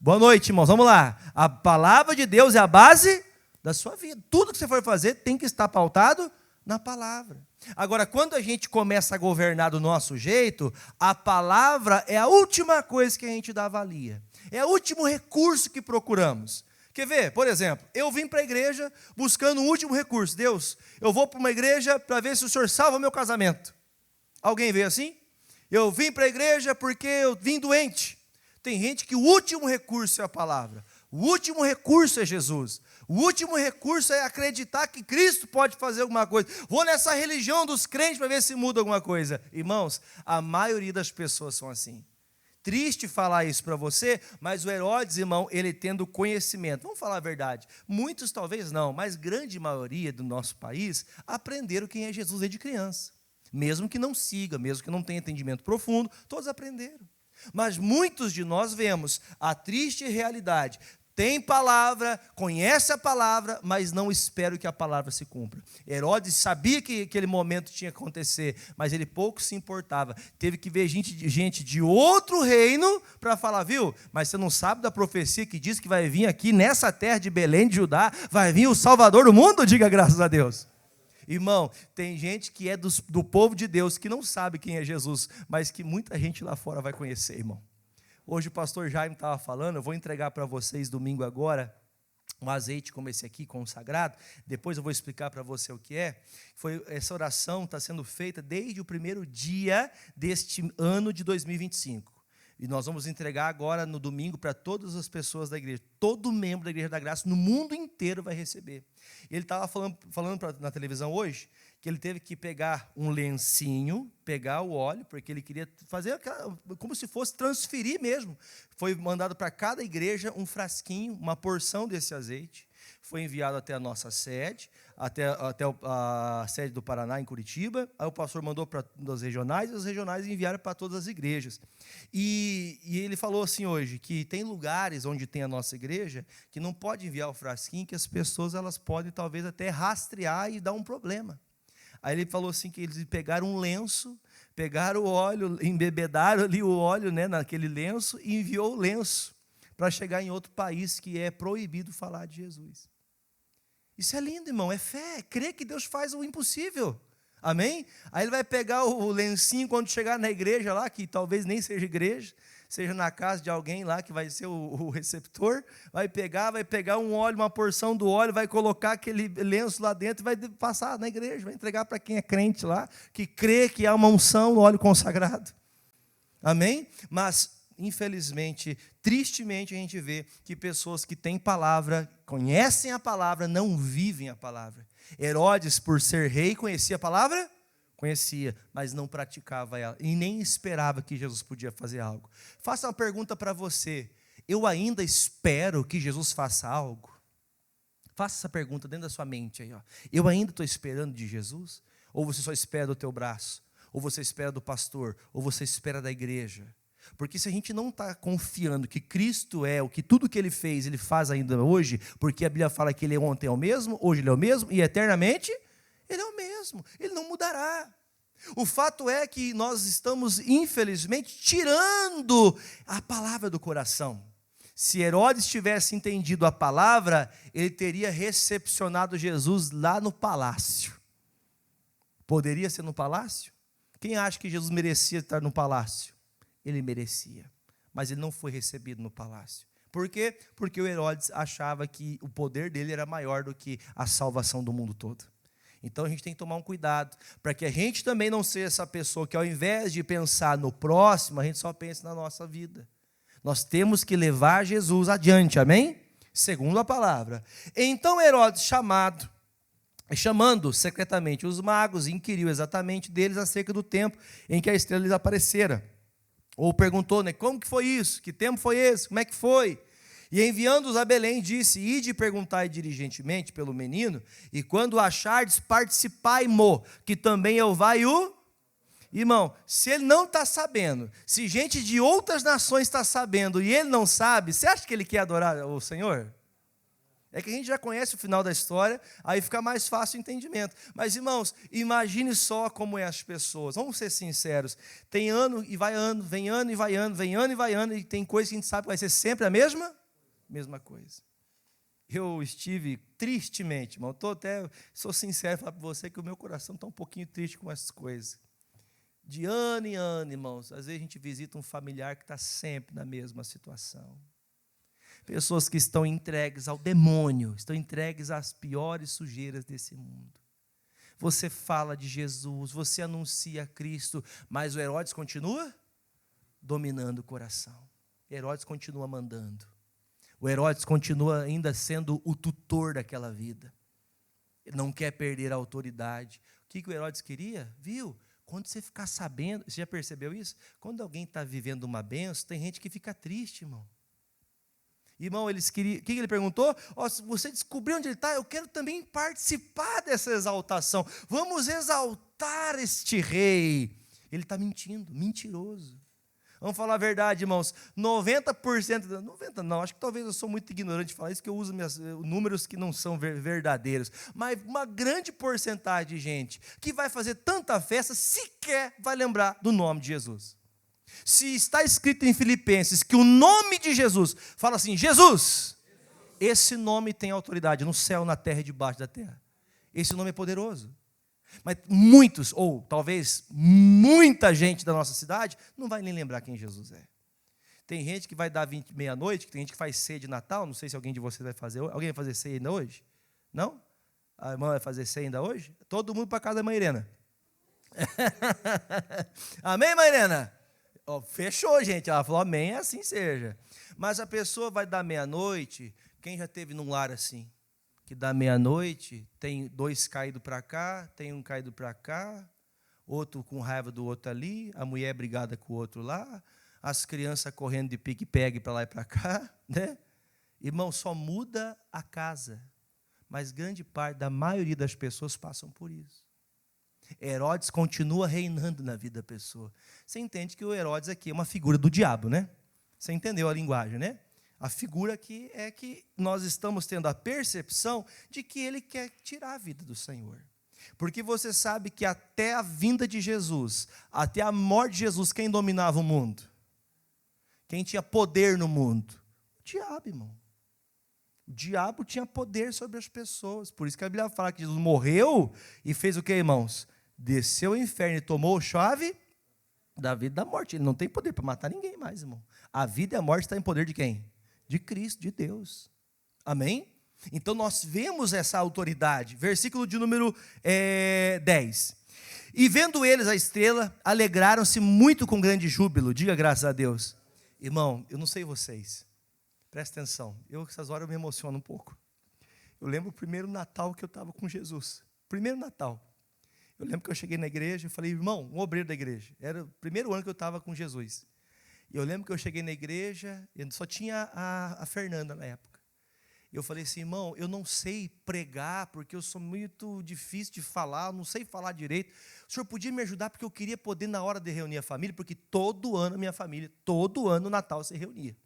Boa noite, irmãos, vamos lá. A palavra de Deus é a base da sua vida. Tudo que você for fazer tem que estar pautado na palavra. Agora, quando a gente começa a governar do nosso jeito, a palavra é a última coisa que a gente dá avalia. É o último recurso que procuramos. Quer ver? Por exemplo, eu vim para a igreja buscando um último recurso. Deus, eu vou para uma igreja para ver se o Senhor salva o meu casamento. Alguém veio assim? Eu vim para a igreja porque eu vim doente. Tem gente que o último recurso é a palavra. O último recurso é Jesus. O último recurso é acreditar que Cristo pode fazer alguma coisa. Vou nessa religião dos crentes para ver se muda alguma coisa. Irmãos, a maioria das pessoas são assim. Triste falar isso para você, mas o Herodes, irmão, ele tendo conhecimento. Vamos falar a verdade. Muitos talvez não, mas grande maioria do nosso país aprenderam quem é Jesus desde criança. Mesmo que não siga, mesmo que não tenha entendimento profundo, todos aprenderam. Mas muitos de nós vemos a triste realidade. Tem palavra, conhece a palavra, mas não espera que a palavra se cumpra. Herodes sabia que aquele momento tinha que acontecer, mas ele pouco se importava. Teve que ver gente de outro reino para falar, viu? Mas você não sabe da profecia que diz que vai vir aqui nessa terra de Belém de Judá, vai vir o Salvador do mundo? Diga graças a Deus. Irmão, tem gente que é do povo de Deus que não sabe quem é Jesus, mas que muita gente lá fora vai conhecer, irmão. Hoje o pastor Jaime estava falando, eu vou entregar para vocês domingo agora um azeite como esse aqui, consagrado. Depois eu vou explicar para você o que é. Essa oração está sendo feita desde o primeiro dia deste ano de 2025. E nós vamos entregar agora no domingo para todas as pessoas da igreja. Todo membro da Igreja da Graça no mundo inteiro vai receber. Ele estava falando na televisão hoje que ele teve que pegar um lencinho, pegar o óleo, porque ele queria fazer como se fosse transferir mesmo. Foi mandado para cada igreja um frasquinho, uma porção desse azeite. Foi enviado até a nossa sede, até a sede do Paraná, em Curitiba. Aí o pastor mandou para as regionais, e os regionais enviaram para todas as igrejas. E ele falou assim hoje, que tem lugares onde tem a nossa igreja, que não pode enviar o frasquinho, que as pessoas elas podem talvez até rastrear e dar um problema. Aí ele falou assim que eles pegaram um lenço, pegaram o óleo, embebedaram ali o óleo, né, naquele lenço, e enviou o lenço para chegar em outro país que é proibido falar de Jesus. Isso é lindo, irmão, é fé, é crer que Deus faz o impossível. Amém? Aí ele vai pegar o lencinho quando chegar na igreja lá, que talvez nem seja igreja, seja na casa de alguém lá que vai ser o receptor, vai pegar um óleo, uma porção do óleo, vai colocar aquele lenço lá dentro e vai passar na igreja, vai entregar para quem é crente lá, que crê que há uma unção no óleo consagrado. Amém? Mas infelizmente, tristemente, a gente vê que pessoas que têm palavra, conhecem a palavra, não vivem a palavra. Herodes, por ser rei, conhecia a palavra? Conhecia, mas não praticava ela. E nem esperava que Jesus podia fazer algo. Faça uma pergunta para você. Eu ainda espero que Jesus faça algo? Faça essa pergunta dentro da sua mente aí. Ó. Eu ainda estou esperando de Jesus? Ou você só espera do teu braço? Ou você espera do pastor? Ou você espera da igreja? Porque se a gente não está confiando que Cristo é o que tudo que Ele fez, Ele faz ainda hoje, porque a Bíblia fala que Ele ontem é o mesmo, hoje Ele é o mesmo, e eternamente Ele é o mesmo, Ele não mudará. O fato é que nós estamos, infelizmente, tirando a palavra do coração. Se Herodes tivesse entendido a palavra, ele teria recepcionado Jesus lá no palácio. Poderia ser no palácio? Quem acha que Jesus merecia estar no palácio? Ele merecia, mas ele não foi recebido no palácio. Por quê? Porque o Herodes achava que o poder dele era maior do que a salvação do mundo todo. Então a gente tem que tomar um cuidado, para que a gente também não seja essa pessoa que ao invés de pensar no próximo, a gente só pensa na nossa vida. Nós temos que levar Jesus adiante, amém? Segundo a palavra. Então Herodes, chamado, chamando secretamente os magos, inquiriu exatamente deles acerca do tempo em que a estrela lhes aparecera. Ou perguntou, né, como que foi isso? Que tempo foi esse? Como é que foi? E enviando-os a Belém, disse, ide perguntai diligentemente pelo menino, e quando o achardes, participai-mo, que também eu vai o... Irmão, se ele não está sabendo, se gente de outras nações está sabendo e ele não sabe, você acha que ele quer adorar o Senhor? É que a gente já conhece o final da história, aí fica mais fácil o entendimento. Mas, irmãos, imagine só como é as pessoas. Vamos ser sinceros. Tem ano e vai ano, vem ano e vai ano, vem ano e vai ano, e tem coisa que a gente sabe que vai ser sempre a mesma coisa. Eu estive tristemente, irmão. Sou sincero, falar para você que o meu coração está um pouquinho triste com essas coisas. De ano em ano, irmãos, às vezes a gente visita um familiar que está sempre na mesma situação. Pessoas que estão entregues ao demônio, estão entregues às piores sujeiras desse mundo. Você fala de Jesus, você anuncia Cristo, mas o Herodes continua dominando o coração. Herodes continua mandando. O Herodes continua ainda sendo o tutor daquela vida. Ele não quer perder a autoridade. O que o Herodes queria? Viu? Quando você ficar sabendo, você já percebeu isso? Quando alguém está vivendo uma bênção, tem gente que fica triste, irmão. Irmão, eles queriam. O que ele perguntou? Se você descobriu onde ele está, eu quero também participar dessa exaltação. Vamos exaltar este rei. Ele está mentindo, mentiroso. Vamos falar a verdade, irmãos. 90%, 90% não, acho que talvez eu sou muito ignorante de falar isso, que eu uso números que não são verdadeiros. Mas uma grande porcentagem de gente que vai fazer tanta festa, sequer vai lembrar do nome de Jesus. Se está escrito em Filipenses que o nome de Jesus, fala assim, Jesus, esse nome tem autoridade no céu, na terra e debaixo da terra. Esse nome é poderoso. Mas muitos, ou talvez muita gente da nossa cidade, não vai nem lembrar quem Jesus é. Tem gente que vai dar meia-noite, tem gente que faz ceia de Natal, não sei se alguém de vocês vai fazer. Alguém vai fazer ceia ainda hoje? Não? A irmã vai fazer ceia ainda hoje? Todo mundo para casa da mãe Irena. Amém, mãe Irena? Fechou, gente. Ela falou amém, assim seja. Mas a pessoa vai dar meia-noite, quem já teve num lar assim? Que dá meia-noite, tem 2 caídos para cá, tem um caído para cá, outro com raiva do outro ali, a mulher brigada com o outro lá, as crianças correndo de pique-pegue para lá e para cá, né? Irmão, só muda a casa, mas grande parte da maioria das pessoas passam por isso. Herodes continua reinando na vida da pessoa. Você entende que o Herodes aqui é uma figura do diabo, né? Você entendeu a linguagem, né? A figura aqui é que nós estamos tendo a percepção de que ele quer tirar a vida do Senhor. Porque você sabe que até a vinda de Jesus, até a morte de Jesus, quem dominava o mundo? Quem tinha poder no mundo? O diabo, irmão. O diabo tinha poder sobre as pessoas. Por isso que a Bíblia fala que Jesus morreu e fez o que, irmãos? Desceu ao inferno e tomou a chave da vida e da morte. Ele não tem poder para matar ninguém mais, irmão. A vida e a morte estão em poder de quem? De Cristo, de Deus. Amém? Então nós vemos essa autoridade. Versículo de número 10. E vendo eles a estrela, alegraram-se muito com grande júbilo. Diga graças a Deus. Irmão, eu não sei vocês. Presta atenção. Essas horas eu me emociono um pouco. Eu lembro o primeiro Natal que eu estava com Jesus. Primeiro Natal. Eu lembro que eu cheguei na igreja e falei, irmão, um obreiro da igreja. Era o primeiro ano que eu estava com Jesus. E eu lembro que eu cheguei na igreja, eu só tinha a Fernanda na época. Eu falei assim, irmão, eu não sei pregar, porque eu sou muito difícil de falar, não sei falar direito. O senhor podia me ajudar, porque eu queria poder, na hora de reunir a família, porque todo ano a minha família, todo ano no Natal se reunia.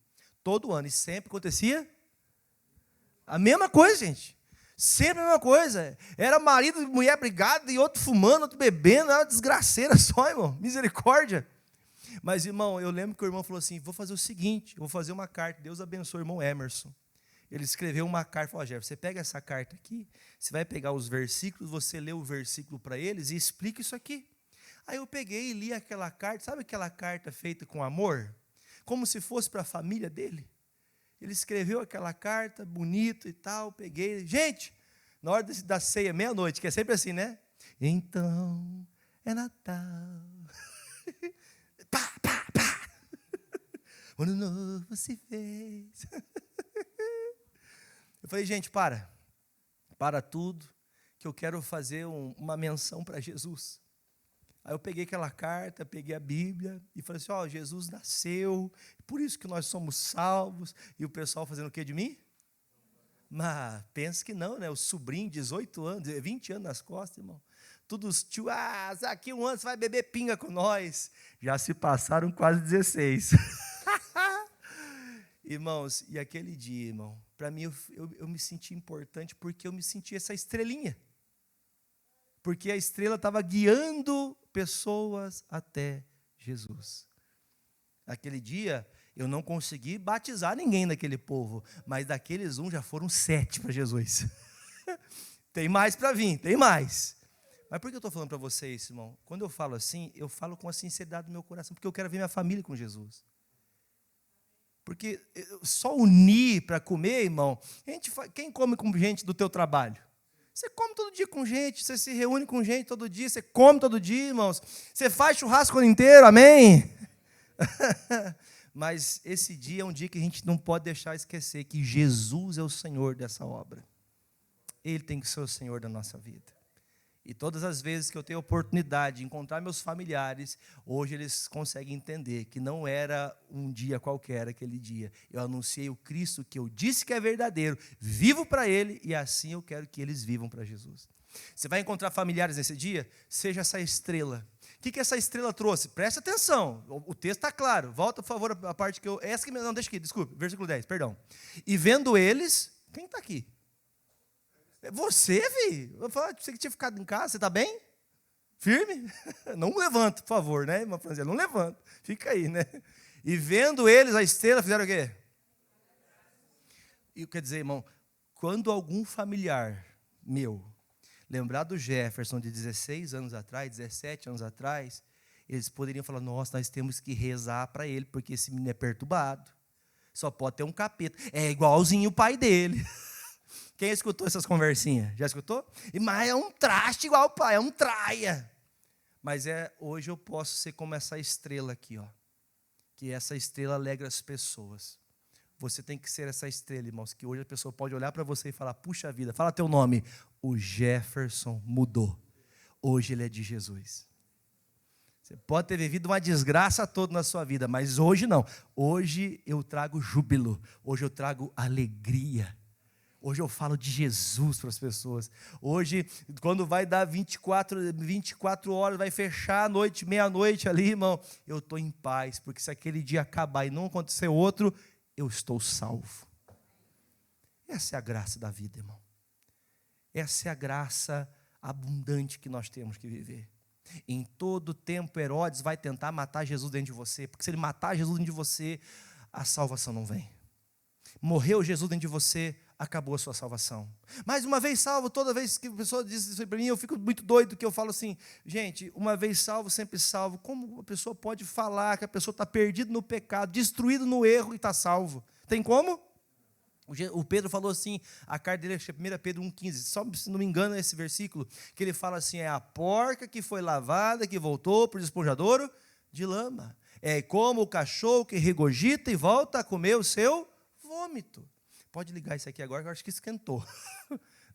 Todo ano, e sempre acontecia a mesma coisa, gente. Sempre a mesma coisa. Era marido e mulher brigada, e outro fumando, outro bebendo, era uma desgraceira só, irmão. Misericórdia. Mas, irmão, eu lembro que o irmão falou assim, vou fazer o seguinte, eu vou fazer uma carta, Deus abençoe o irmão Emerson. Ele escreveu uma carta, falou, Jefferson, você pega essa carta aqui, você vai pegar os versículos, você lê o versículo para eles e explica isso aqui. Aí eu peguei e li aquela carta, sabe aquela carta feita com amor? Como se fosse para a família dele. Ele escreveu aquela carta, bonita e tal, peguei. Gente, na hora da ceia, meia-noite, que é sempre assim, né? Então, é Natal. Pá, pá, pá. O ano novo se fez. Eu falei, gente, para tudo, que eu quero fazer uma menção para Jesus. Aí eu peguei aquela carta, peguei a Bíblia e falei assim, Jesus nasceu, por isso que nós somos salvos. E o pessoal fazendo o que de mim? Mas pensa que não, né? O sobrinho, 18 anos, 20 anos nas costas, irmão. Todos os tios, daqui um ano você vai beber pinga com nós. Já se passaram quase 16. Irmãos, e aquele dia, irmão, para mim eu me senti importante porque eu me senti essa estrelinha. Porque a estrela estava guiando pessoas até Jesus. Aquele dia, eu não consegui batizar ninguém daquele povo, mas daqueles já foram 7 para Jesus. Tem mais para vir, tem mais. Mas por que eu estou falando para vocês, irmão? Quando eu falo assim, eu falo com a sinceridade do meu coração, porque eu quero ver minha família com Jesus. Porque só unir para comer, irmão, quem come com gente do teu trabalho? Você come todo dia com gente, você se reúne com gente todo dia, você come todo dia, irmãos. Você faz churrasco o ano inteiro, amém? Mas esse dia é um dia que a gente não pode deixar esquecer que Jesus é o Senhor dessa obra. Ele tem que ser o Senhor da nossa vida. E todas as vezes que eu tenho a oportunidade de encontrar meus familiares, hoje eles conseguem entender que não era um dia qualquer aquele dia. Eu anunciei o Cristo que eu disse que é verdadeiro, vivo para Ele e assim eu quero que eles vivam para Jesus. Você vai encontrar familiares nesse dia? Seja essa estrela. O que essa estrela trouxe? Presta atenção, o texto está claro. Volta, por favor, a parte que eu... Não, deixa aqui, desculpe, versículo 10, perdão. E vendo eles... Quem está aqui? Você, filho? Eu falei, você que tinha ficado em casa, você está bem? Firme? Não levanta, por favor, né, irmã Franzia? Não levanta, fica aí, né? E vendo eles, a estrela, fizeram o quê? E quer dizer, irmão, quando algum familiar meu lembrar do Jefferson de 16 anos atrás, 17 anos atrás, eles poderiam falar, nossa, nós temos que rezar para ele, porque esse menino é perturbado. Só pode ter um capeta. É igualzinho o pai dele. Quem escutou essas conversinhas? Já escutou? Mas é um traste igual o pai, é um traia. Mas hoje eu posso ser como essa estrela aqui, ó. Que essa estrela alegra as pessoas. Você tem que ser essa estrela, irmãos, que hoje a pessoa pode olhar para você e falar, puxa vida, fala teu nome. O Jefferson mudou. Hoje ele é de Jesus. Você pode ter vivido uma desgraça toda na sua vida, mas hoje não. Hoje eu trago júbilo. Hoje eu trago alegria. Hoje eu falo de Jesus para as pessoas. Hoje, quando vai dar 24 horas, vai fechar a noite, meia-noite ali, irmão, eu estou em paz, porque se aquele dia acabar e não acontecer outro, eu estou salvo. Essa é a graça da vida, irmão. Essa é a graça abundante que nós temos que viver. Em todo tempo, Herodes vai tentar matar Jesus dentro de você, porque se ele matar Jesus dentro de você, a salvação não vem. Morreu Jesus dentro de você, acabou a sua salvação. Mas uma vez salvo, toda vez que a pessoa diz isso para mim, eu fico muito doido, que eu falo assim, gente, uma vez salvo, sempre salvo. Como uma pessoa pode falar que a pessoa está perdida no pecado, destruído no erro e está salvo? Tem como? O Pedro falou assim, a carta dele, 1 Pedro 1,15, só se não me engano é esse versículo, que ele fala assim, é a porca que foi lavada, que voltou para o despojadouro de lama. É como o cachorro que regurgita e volta a comer o seu vômito. Pode ligar isso aqui agora, que eu acho que esquentou.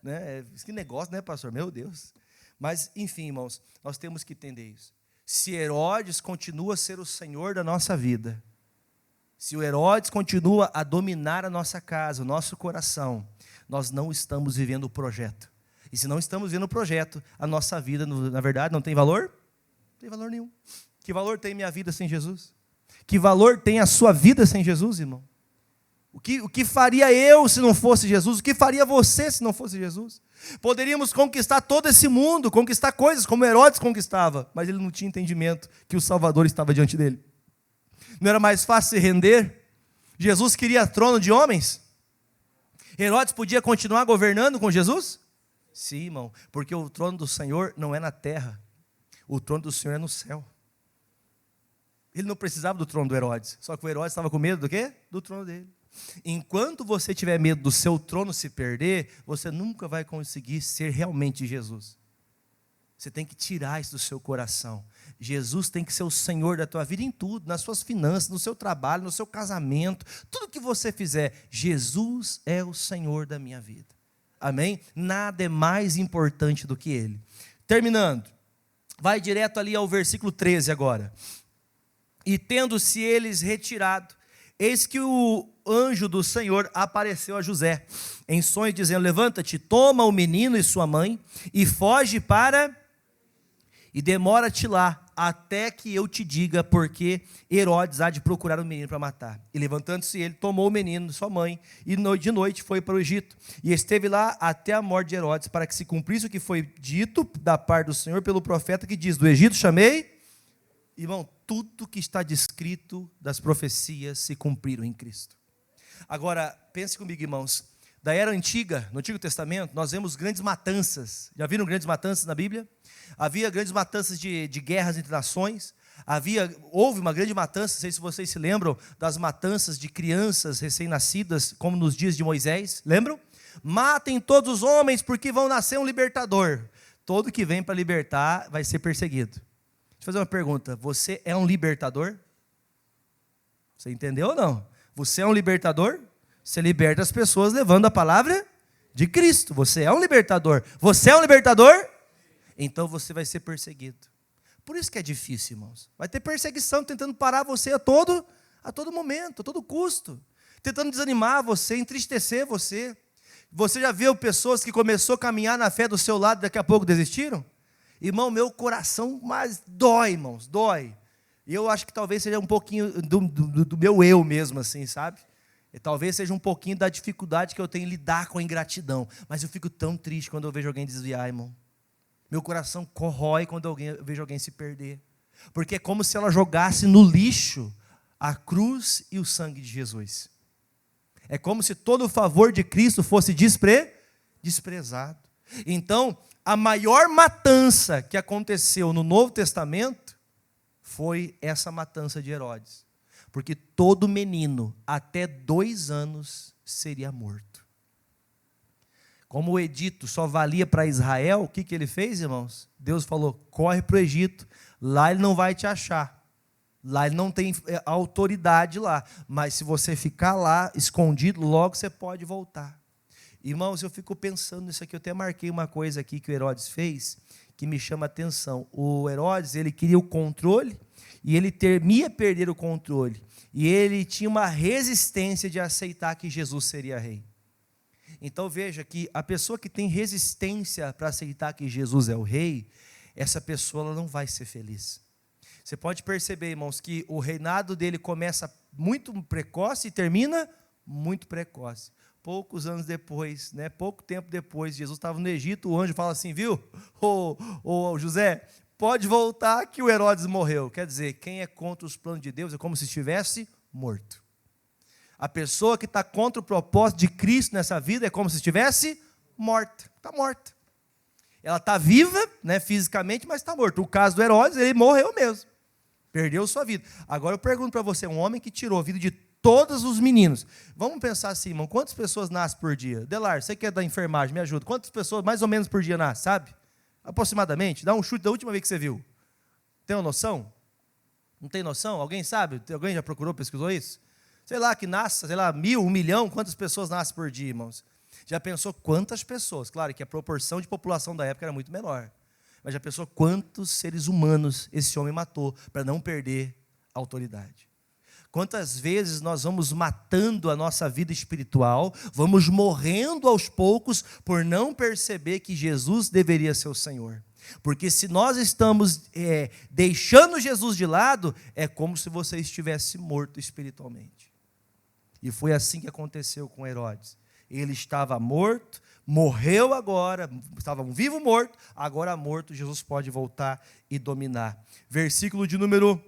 Né? Que negócio, né, pastor? Meu Deus. Mas, enfim, irmãos, nós temos que entender isso. Se Herodes continua a ser o Senhor da nossa vida, se o Herodes continua a dominar a nossa casa, o nosso coração, nós não estamos vivendo o projeto. E se não estamos vivendo o projeto, a nossa vida, na verdade, não tem valor? Não tem valor nenhum. Que valor tem minha vida sem Jesus? Que valor tem a sua vida sem Jesus, irmão? O que faria eu se não fosse Jesus? O que faria você se não fosse Jesus? Poderíamos conquistar todo esse mundo, conquistar coisas como Herodes conquistava, mas ele não tinha entendimento que o Salvador estava diante dele. Não era mais fácil se render? Jesus queria trono de homens? Herodes podia continuar governando com Jesus? Sim, irmão, porque o trono do Senhor não é na terra, o trono do Senhor é no céu. Ele não precisava do trono do Herodes, só que o Herodes estava com medo do quê? Do trono dele. Enquanto você tiver medo do seu trono se perder, você nunca vai conseguir ser realmente Jesus. Você tem que tirar isso do seu coração. Jesus tem que ser o Senhor da tua vida em tudo, nas suas finanças, no seu trabalho, no seu casamento, tudo que você fizer. Jesus é o Senhor da minha vida. Amém? Nada é mais importante do que ele. Terminando, vai direto ali ao versículo 13 agora. E tendo-se eles retirado, eis que o anjo do Senhor apareceu a José, em sonho, dizendo: levanta-te, toma o menino e sua mãe, e foge e demora-te lá, até que eu te diga, porque Herodes há de procurar o menino para matar. E levantando-se ele, tomou o menino e sua mãe, e de noite foi para o Egito, e esteve lá até a morte de Herodes, para que se cumprisse o que foi dito da parte do Senhor pelo profeta, que diz: do Egito chamei. Irmão, tudo que está descrito das profecias se cumpriram em Cristo. Agora, pense comigo, irmãos, da era antiga, no Antigo Testamento, nós vemos grandes matanças. Já viram grandes matanças na Bíblia? Havia grandes matanças de guerras entre nações. Houve uma grande matança, não sei se vocês se lembram, das matanças de crianças recém-nascidas, como nos dias de Moisés. Lembram? Matem todos os homens, porque vão nascer um libertador. Todo que vem para libertar vai ser perseguido. Deixa eu fazer uma pergunta. Você é um libertador? Você entendeu ou não? Você é um libertador? Você liberta as pessoas levando a palavra de Cristo. Você é um libertador. Você é um libertador? Então você vai ser perseguido. Por isso que é difícil, irmãos. Vai ter perseguição tentando parar você a todo momento, a todo custo. Tentando desanimar você, entristecer você. Você já viu pessoas que começou a caminhar na fé do seu lado e daqui a pouco desistiram? Irmão, meu coração mais dói, irmãos, dói. E eu acho que talvez seja um pouquinho do meu eu mesmo, assim, sabe? E talvez seja um pouquinho da dificuldade que eu tenho em lidar com a ingratidão. Mas eu fico tão triste quando eu vejo alguém desviar, irmão. Meu coração corrói quando eu vejo alguém se perder. Porque é como se ela jogasse no lixo a cruz e o sangue de Jesus. É como se todo o favor de Cristo fosse desprezado. Então, a maior matança que aconteceu no Novo Testamento foi essa matança de Herodes. Porque todo menino até 2 anos seria morto. Como o edito só valia para Israel, o que ele fez, irmãos? Deus falou: corre para o Egito, lá ele não vai te achar. Lá ele não tem autoridade lá. Mas se você ficar lá, escondido, logo você pode voltar. Irmãos, eu fico pensando nisso aqui. Eu até marquei uma coisa aqui que o Herodes fez, que me chama a atenção. O Herodes, ele queria o controle, e ele temia perder o controle. E ele tinha uma resistência de aceitar que Jesus seria rei. Então veja que a pessoa que tem resistência para aceitar que Jesus é o rei, essa pessoa ela não vai ser feliz. Você pode perceber, irmãos, que o reinado dele começa muito precoce e termina muito precoce. Poucos anos depois, pouco tempo depois, Jesus estava no Egito, o anjo fala assim: viu, ô José, pode voltar que o Herodes morreu. Quer dizer, quem é contra os planos de Deus é como se estivesse morto. A pessoa que está contra o propósito de Cristo nessa vida é como se estivesse morta. Está morta. Ela está viva, fisicamente, mas está morta. O caso do Herodes, ele morreu mesmo. Perdeu sua vida. Agora eu pergunto para você, um homem que tirou a vida de todos os meninos. Vamos pensar assim, irmão, quantas pessoas nascem por dia? Delar, você que é da enfermagem, me ajuda. Quantas pessoas mais ou menos por dia nascem, sabe? Aproximadamente. Dá um chute da última vez que você viu. Tem uma noção? Não tem noção? Alguém sabe? Alguém já procurou, pesquisou isso? Sei lá, que nasce, 1.000, 1 milhão, quantas pessoas nascem por dia, irmãos? Já pensou quantas pessoas? Claro que a proporção de população da época era muito menor. Mas já pensou quantos seres humanos esse homem matou para não perder a autoridade? Quantas vezes nós vamos matando a nossa vida espiritual, vamos morrendo aos poucos por não perceber que Jesus deveria ser o Senhor. Porque se nós estamos deixando Jesus de lado, é como se você estivesse morto espiritualmente. E foi assim que aconteceu com Herodes. Ele estava morto, morreu agora, estava um vivo morto, agora morto, Jesus pode voltar e dominar. Versículo de número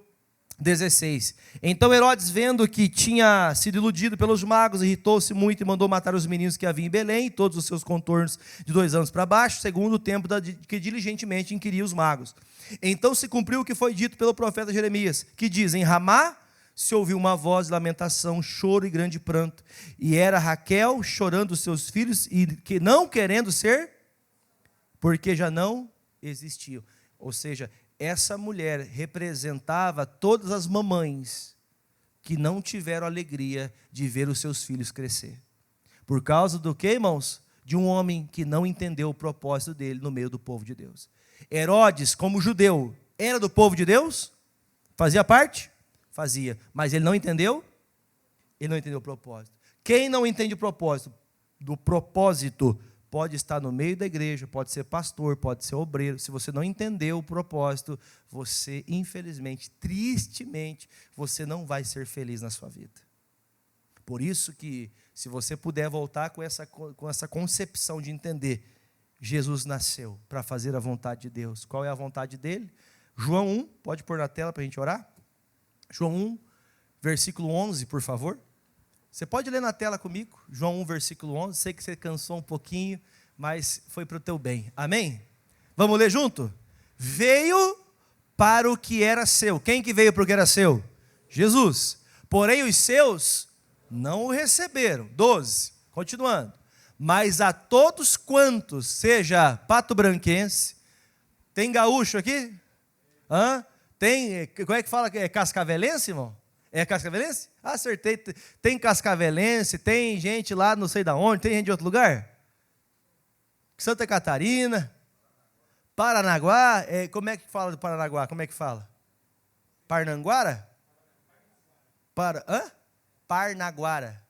16. Então Herodes, vendo que tinha sido iludido pelos magos, irritou-se muito e mandou matar os meninos que havia em Belém, e todos os seus contornos de 2 anos para baixo, segundo o tempo que diligentemente inquiria os magos. Então se cumpriu o que foi dito pelo profeta Jeremias, que diz: em Ramá se ouviu uma voz de lamentação, choro e grande pranto, e era Raquel chorando os seus filhos, e que não querendo ser, porque já não existiam. Ou seja, essa mulher representava todas as mamães que não tiveram alegria de ver os seus filhos crescer. Por causa do que, irmãos? de um homem que não entendeu o propósito dele no meio do povo de Deus. Herodes, como judeu, era do povo de Deus? Fazia parte? Fazia. Mas ele não entendeu? Ele não entendeu o propósito. Quem não entende o propósito pode estar no meio da igreja, pode ser pastor, pode ser obreiro. Se você não entendeu o propósito, você, infelizmente, tristemente, você não vai ser feliz na sua vida. Por isso que, se você puder voltar com essa concepção de entender, Jesus nasceu para fazer a vontade de Deus. Qual é a vontade dele? João 1, pode pôr na tela para a gente orar? João 1, versículo 11, por favor. Você pode ler na tela comigo? João 1, versículo 11. Sei que você cansou um pouquinho, mas foi para o teu bem. Amém? Vamos ler junto? Veio para o que era seu. Quem que veio para o que era seu? Jesus. Porém os seus não o receberam. 12. Continuando. Mas a todos quantos, seja pato-branquense, tem gaúcho aqui? Hã? Tem, como é que fala? É cascavelense, irmão? É cascavelense? Acertei. Tem cascavelense, tem gente lá não sei da onde, tem gente de outro lugar? Santa Catarina, Paranaguá, como é que fala do Paranaguá? Como é que fala? Parnanguara? Parnaguara.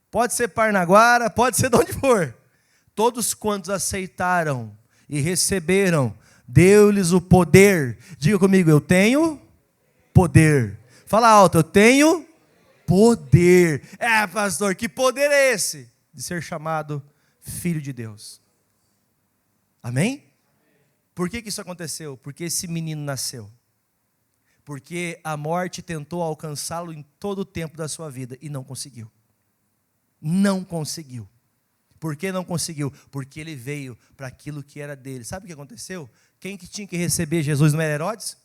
Pode ser Parnaguara, pode ser de onde for. Todos quantos aceitaram e receberam, deu-lhes o poder. Diga comigo, eu tenho poder. Fala alto, eu tenho poder. Pastor, que poder é esse? De ser chamado filho de Deus. Amém? Por que isso aconteceu? Porque esse menino nasceu. Porque a morte tentou alcançá-lo em todo o tempo da sua vida e não conseguiu. Não conseguiu. Por que não conseguiu? Porque ele veio para aquilo que era dele. Sabe o que aconteceu? Quem que tinha que receber Jesus não era Herodes?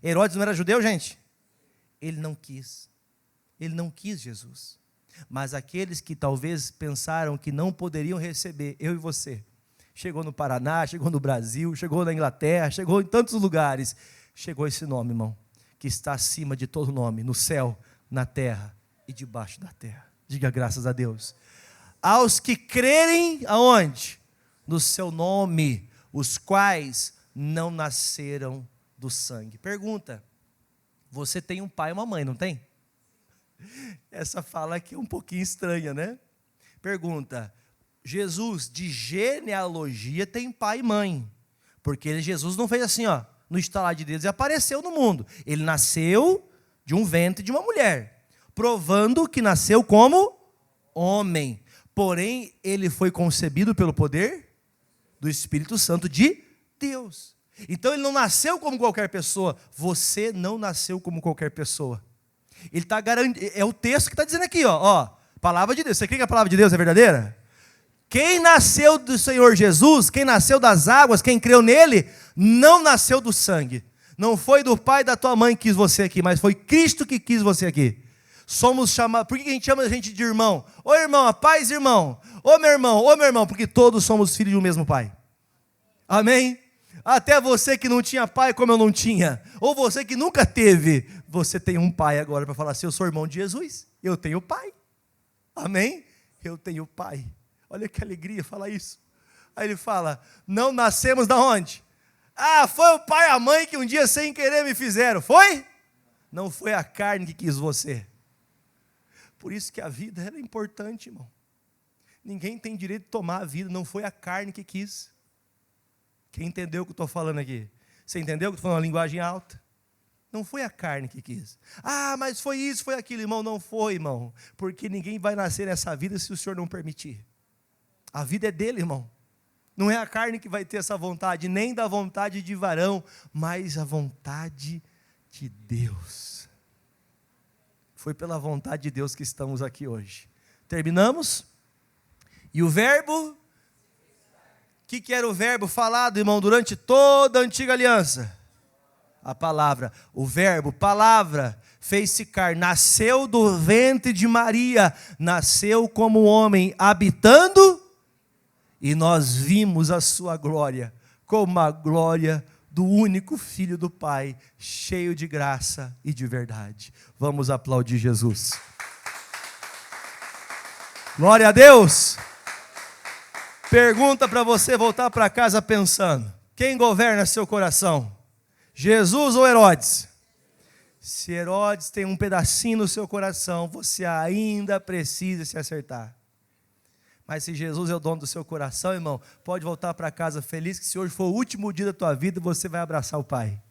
Herodes não era judeu, gente? Ele não quis. Ele não quis Jesus. Mas aqueles que talvez pensaram que não poderiam receber, eu e você, chegou no Paraná, chegou no Brasil, chegou na Inglaterra, chegou em tantos lugares, chegou esse nome, irmão, que está acima de todo nome, no céu, na terra e debaixo da terra. Diga graças a Deus. Aos que crerem, aonde? No seu nome, os quais não nasceram do sangue. Pergunta, você tem um pai e uma mãe, não tem? Essa fala aqui é um pouquinho estranha, né? Pergunta, Jesus de genealogia tem pai e mãe, porque Jesus não fez assim, ó, no estalar de dedos e apareceu no mundo. Ele nasceu de um ventre de uma mulher, provando que nasceu como homem. Porém, ele foi concebido pelo poder do Espírito Santo de Deus. Então, ele não nasceu como qualquer pessoa. Você não nasceu como qualquer pessoa. Ele está garantindo. É o texto que está dizendo aqui, ó. Palavra de Deus. Você crê que a palavra de Deus é verdadeira? Quem nasceu do Senhor Jesus, quem nasceu das águas, quem creu nele, não nasceu do sangue. Não foi do pai da tua mãe que quis você aqui, mas foi Cristo que quis você aqui. Somos chamados, por que a gente chama a gente de irmão? Ô irmão, a paz irmão. Ô meu irmão, porque todos somos filhos de um mesmo pai. Amém? Até você que não tinha pai como eu não tinha, ou você que nunca teve, você tem um pai agora para falar assim, eu sou irmão de Jesus, eu tenho pai. Amém? Eu tenho pai. Olha que alegria falar isso. Aí ele fala, não nascemos da onde? Foi o pai e a mãe que um dia sem querer me fizeram. Foi? Não foi a carne que quis você. Por isso que a vida era importante, irmão. Ninguém tem direito de tomar a vida, não foi a carne que quis. Quem entendeu o que eu estou falando aqui? Você entendeu que eu estou falando uma linguagem alta? Não foi a carne que quis. Mas foi isso, foi aquilo, irmão. Não foi, irmão. Porque ninguém vai nascer nessa vida se o Senhor não permitir. A vida é dele, irmão. Não é a carne que vai ter essa vontade, nem da vontade de varão, mas a vontade de Deus. Foi pela vontade de Deus que estamos aqui hoje. Terminamos? E o verbo? O que era o verbo falado, irmão, durante toda a antiga aliança? A palavra. O verbo, palavra, fez-se carne, nasceu do ventre de Maria, nasceu como homem, habitando, e nós vimos a sua glória, como a glória do único Filho do Pai, cheio de graça e de verdade. Vamos aplaudir Jesus. Glória a Deus. Pergunta para você voltar para casa pensando: quem governa seu coração? Jesus ou Herodes? Se Herodes tem um pedacinho no seu coração, você ainda precisa se acertar. Mas se Jesus é o dono do seu coração, irmão, pode voltar para casa feliz, que se hoje for o último dia da tua vida, você vai abraçar o Pai.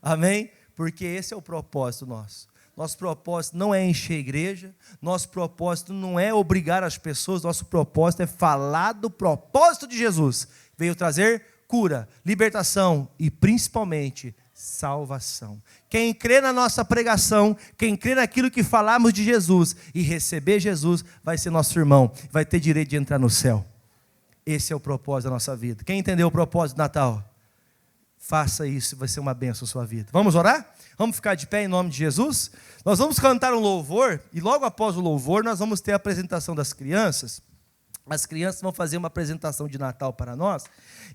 Amém? Porque esse é o propósito nosso. Nosso propósito não é encher a igreja, nosso propósito não é obrigar as pessoas, nosso propósito é falar do propósito de Jesus. Veio trazer cura, libertação e principalmente salvação. Quem crê na nossa pregação, quem crê naquilo que falamos de Jesus e receber Jesus, vai ser nosso irmão, vai ter direito de entrar no céu. Esse é o propósito da nossa vida. Quem entendeu o propósito do Natal? Faça isso, vai ser uma bênção na sua vida. Vamos orar? Vamos ficar de pé em nome de Jesus? Nós vamos cantar um louvor, e logo após o louvor nós vamos ter a apresentação das crianças. As crianças vão fazer uma apresentação de Natal para nós,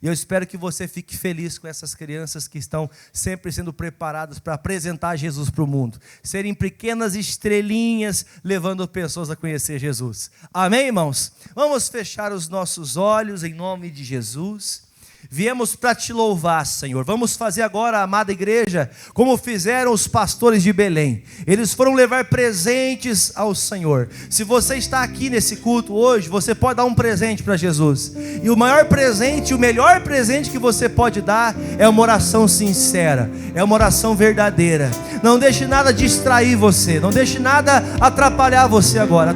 e eu espero que você fique feliz com essas crianças que estão sempre sendo preparadas para apresentar Jesus para o mundo, serem pequenas estrelinhas levando pessoas a conhecer Jesus. Amém, irmãos? Vamos fechar os nossos olhos em nome de Jesus. Viemos para te louvar, Senhor. Vamos fazer agora, amada igreja, como fizeram os pastores de Belém. Eles foram levar presentes ao Senhor. Se você está aqui nesse culto hoje, você pode dar um presente para Jesus. E o maior presente, o melhor presente que você pode dar é uma oração sincera, é uma oração verdadeira. Não deixe nada distrair você, não deixe nada atrapalhar você agora.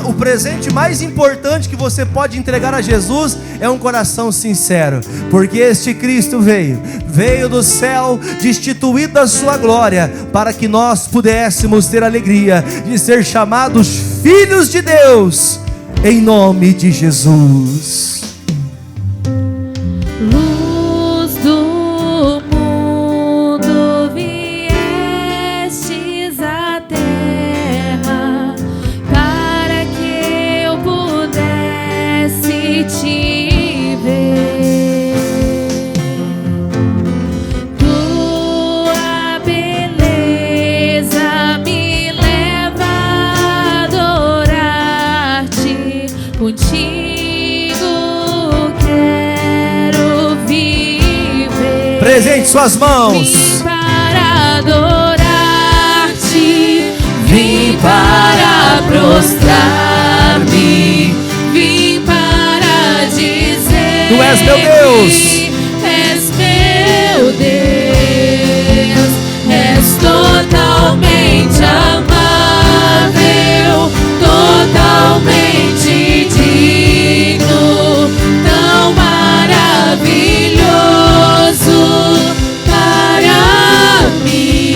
O presente mais importante que você pode entregar a Jesus é um coração sincero. Porque este Cristo veio do céu, destituído da sua glória, para que nós pudéssemos ter a alegria de ser chamados filhos de Deus, em nome de Jesus. Luz do mundo, viestes à terra, para que eu pudesse te ver. Contigo quero viver. Presente suas mãos. Vim para adorar-te, vim para prostrar-me, vim para dizer: Tu és meu Deus, és meu Deus, és totalmente amável, totalmente digno, tão maravilhoso para mim.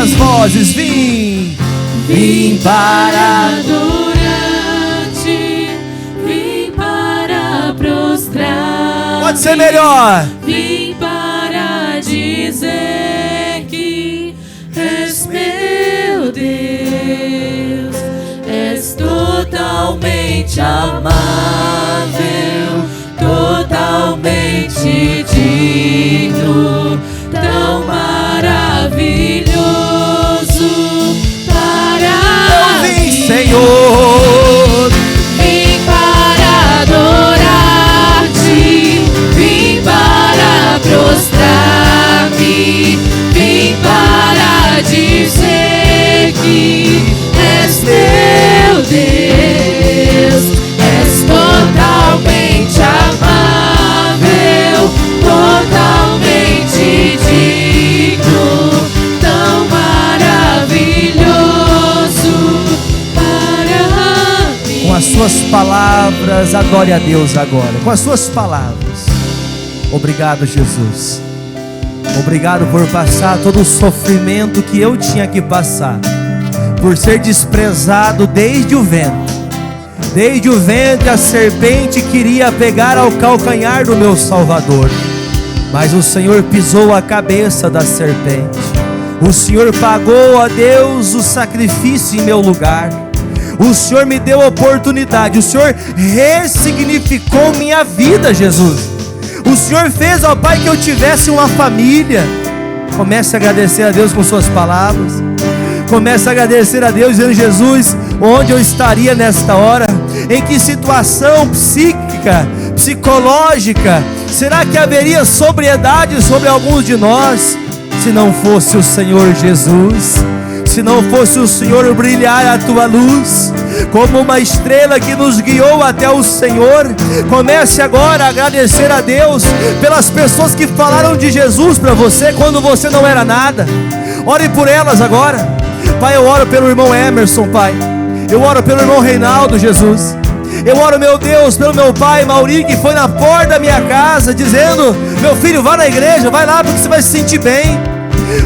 as vozes. Vim para adorar-te, vim para prostrar. Pode ser melhor. Vim para dizer que és meu Deus, és totalmente amável, totalmente digno, tão maravilhoso para mim. Senhor, Vim para adorar-te, vim para prostrar-me, vim para dizer que és meu Deus, és totalmente amável, totalmente digno, tão maravilhoso para mim. com as suas palavras, adore a Deus agora. Com as suas palavras. Obrigado, Jesus. Obrigado por passar todo o sofrimento que eu tinha que passar, por ser desprezado desde o ventre. Desde o ventre a serpente queria pegar ao calcanhar do meu Salvador, mas o Senhor pisou a cabeça da serpente. O Senhor pagou a Deus o sacrifício em meu lugar. O Senhor me deu oportunidade. O Senhor ressignificou minha vida, Jesus. O Senhor fez, ó Pai, que eu tivesse uma família. Comece a agradecer a Deus com suas palavras. Comece a agradecer a Deus dizendo: Jesus, onde eu estaria nesta hora? Em que situação psíquica, psicológica será que haveria sobriedade sobre alguns de nós, se não fosse o Senhor Jesus? Se não fosse o Senhor brilhar a tua luz como uma estrela que nos guiou até o Senhor. Comece agora a agradecer a Deus pelas pessoas que falaram de Jesus para você quando você não era nada. Ore por elas agora. Pai, eu oro pelo irmão Emerson, Pai. Eu oro pelo irmão Reinaldo, Jesus. Eu oro, meu Deus, pelo meu pai Mauri, que foi na porta da minha casa dizendo: meu filho, vá na igreja, vai lá porque você vai se sentir bem.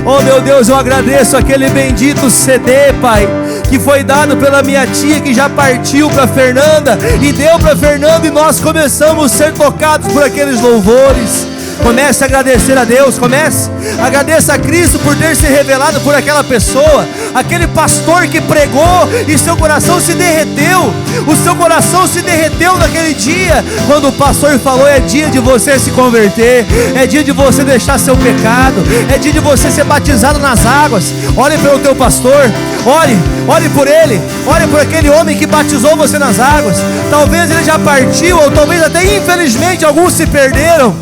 Oh meu Deus, eu agradeço aquele bendito CD, Pai, que foi dado pela minha tia, que já partiu para Fernanda e deu para Fernanda, e nós começamos a ser tocados por aqueles louvores. Comece a agradecer a Deus, comece. Agradeça a Cristo por ter se revelado por aquela pessoa, aquele pastor que pregou e seu coração se derreteu. O seu coração se derreteu naquele dia, quando o pastor falou: é dia de você se converter, é dia de você deixar seu pecado, é dia de você ser batizado nas águas. Ore pelo teu pastor, ore por ele, ore por aquele homem que batizou você nas águas. Talvez ele já partiu, ou talvez até infelizmente alguns se perderam,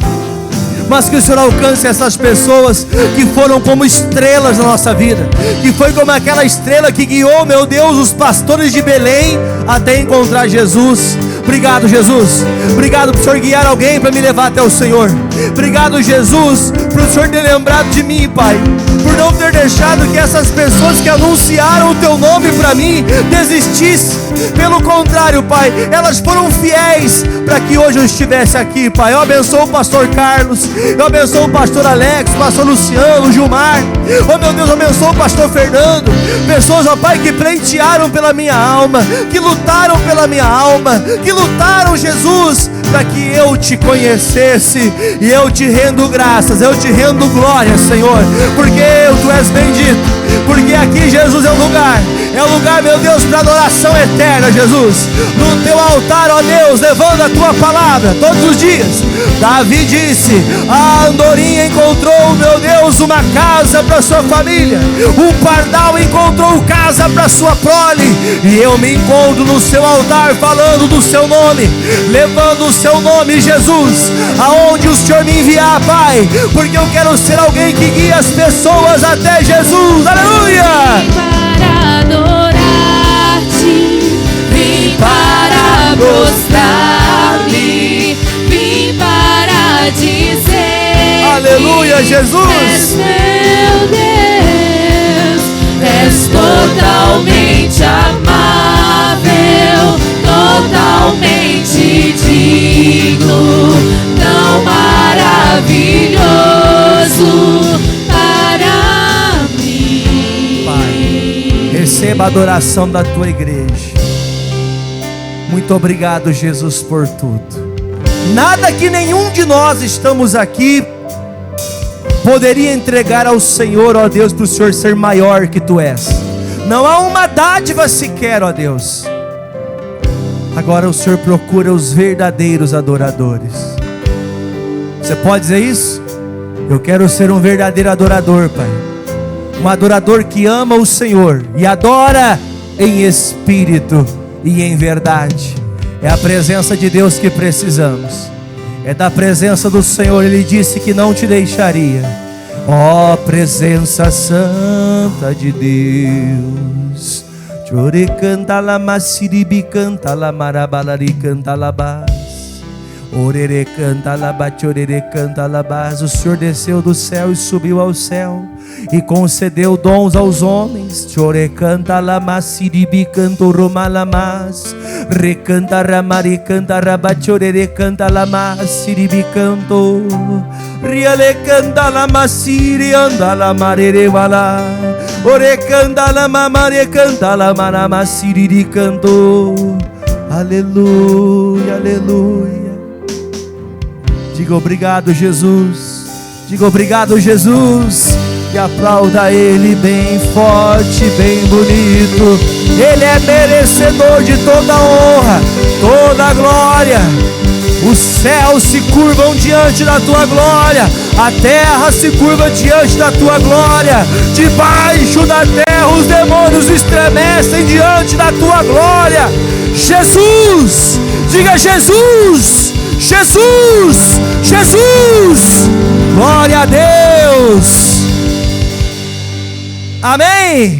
mas que o Senhor alcance essas pessoas que foram como estrelas na nossa vida, que foi como aquela estrela que guiou, meu Deus, os pastores de Belém até encontrar Jesus. Obrigado, Jesus. Obrigado por o Senhor guiar alguém para me levar até o Senhor. Obrigado, Jesus, por o Senhor ter lembrado de mim, Pai, por não ter deixado que essas pessoas que anunciaram o Teu nome para mim desistissem. Pelo contrário, Pai, elas foram fiéis para que hoje eu estivesse aqui, Pai. Eu abençoo o pastor Carlos, eu abençoo o pastor Alex, o pastor Luciano, o Gilmar. Oh meu Deus, eu abençoo o pastor Fernando. Pessoas, ó Pai, que pleitearam pela minha alma, que lutaram pela minha alma, que lutaram, Jesus, para que eu te conhecesse. E eu te rendo graças, eu te rendo glória, Senhor, porque Tu és bendito, porque aqui, Jesus, é o lugar, meu Deus, para adoração eterna, Jesus. No Teu altar, ó Deus, levando a Tua palavra todos os dias. Davi disse: a andorinha encontrou, meu Deus, uma casa para sua família, o pardal encontrou casa para sua prole, e eu me encontro no Seu altar falando do Seu nome, levando o Seu nome, Jesus, aonde o Senhor me enviar, Pai, porque eu quero ser alguém que guia as pessoas até Jesus. Aleluia! Para adorar-te, vim para prostrar-me, vim para dizer: aleluia, Jesus! És meu Deus, és totalmente amável, totalmente digno, tão maravilhoso para mim. receba a adoração da tua igreja. Muito obrigado, Jesus, por tudo. Nada que nenhum de nós estamos aqui poderia entregar ao Senhor, ó Deus, para o Senhor ser maior que tu és. Não há uma dádiva sequer, ó Deus. Agora o Senhor procura os verdadeiros adoradores. Você pode dizer isso? Eu quero ser um verdadeiro adorador, Pai. Um adorador que ama o Senhor e adora em espírito e em verdade. É a presença de Deus que precisamos. É da presença do Senhor. Ele disse que não te deixaria. Ó presença santa de Deus. Chore canta la masiribi canta la marabalari canta la bas. Orere canta la bachorere canta la bas. O Senhor desceu do céu e subiu ao céu e concedeu dons aos homens. Chore canta la masiribi canto romalamas. Recanta ramari canta rabachorere canta la masiribi canto. Riale canta la masiri anda la marere vala. Ore canta la mamare canta la marama siriri canto. Aleluia, aleluia. Diga obrigado, Jesus. Diga obrigado, Jesus. E aplauda Ele bem forte, bem bonito. Ele é merecedor de toda honra, toda glória. Os céus se curvam diante da tua glória. A terra se curva diante da tua glória. Debaixo da terra os demônios estremecem diante da tua glória. Jesus! Diga Jesus! Jesus! Jesus! Glória a Deus! Amém!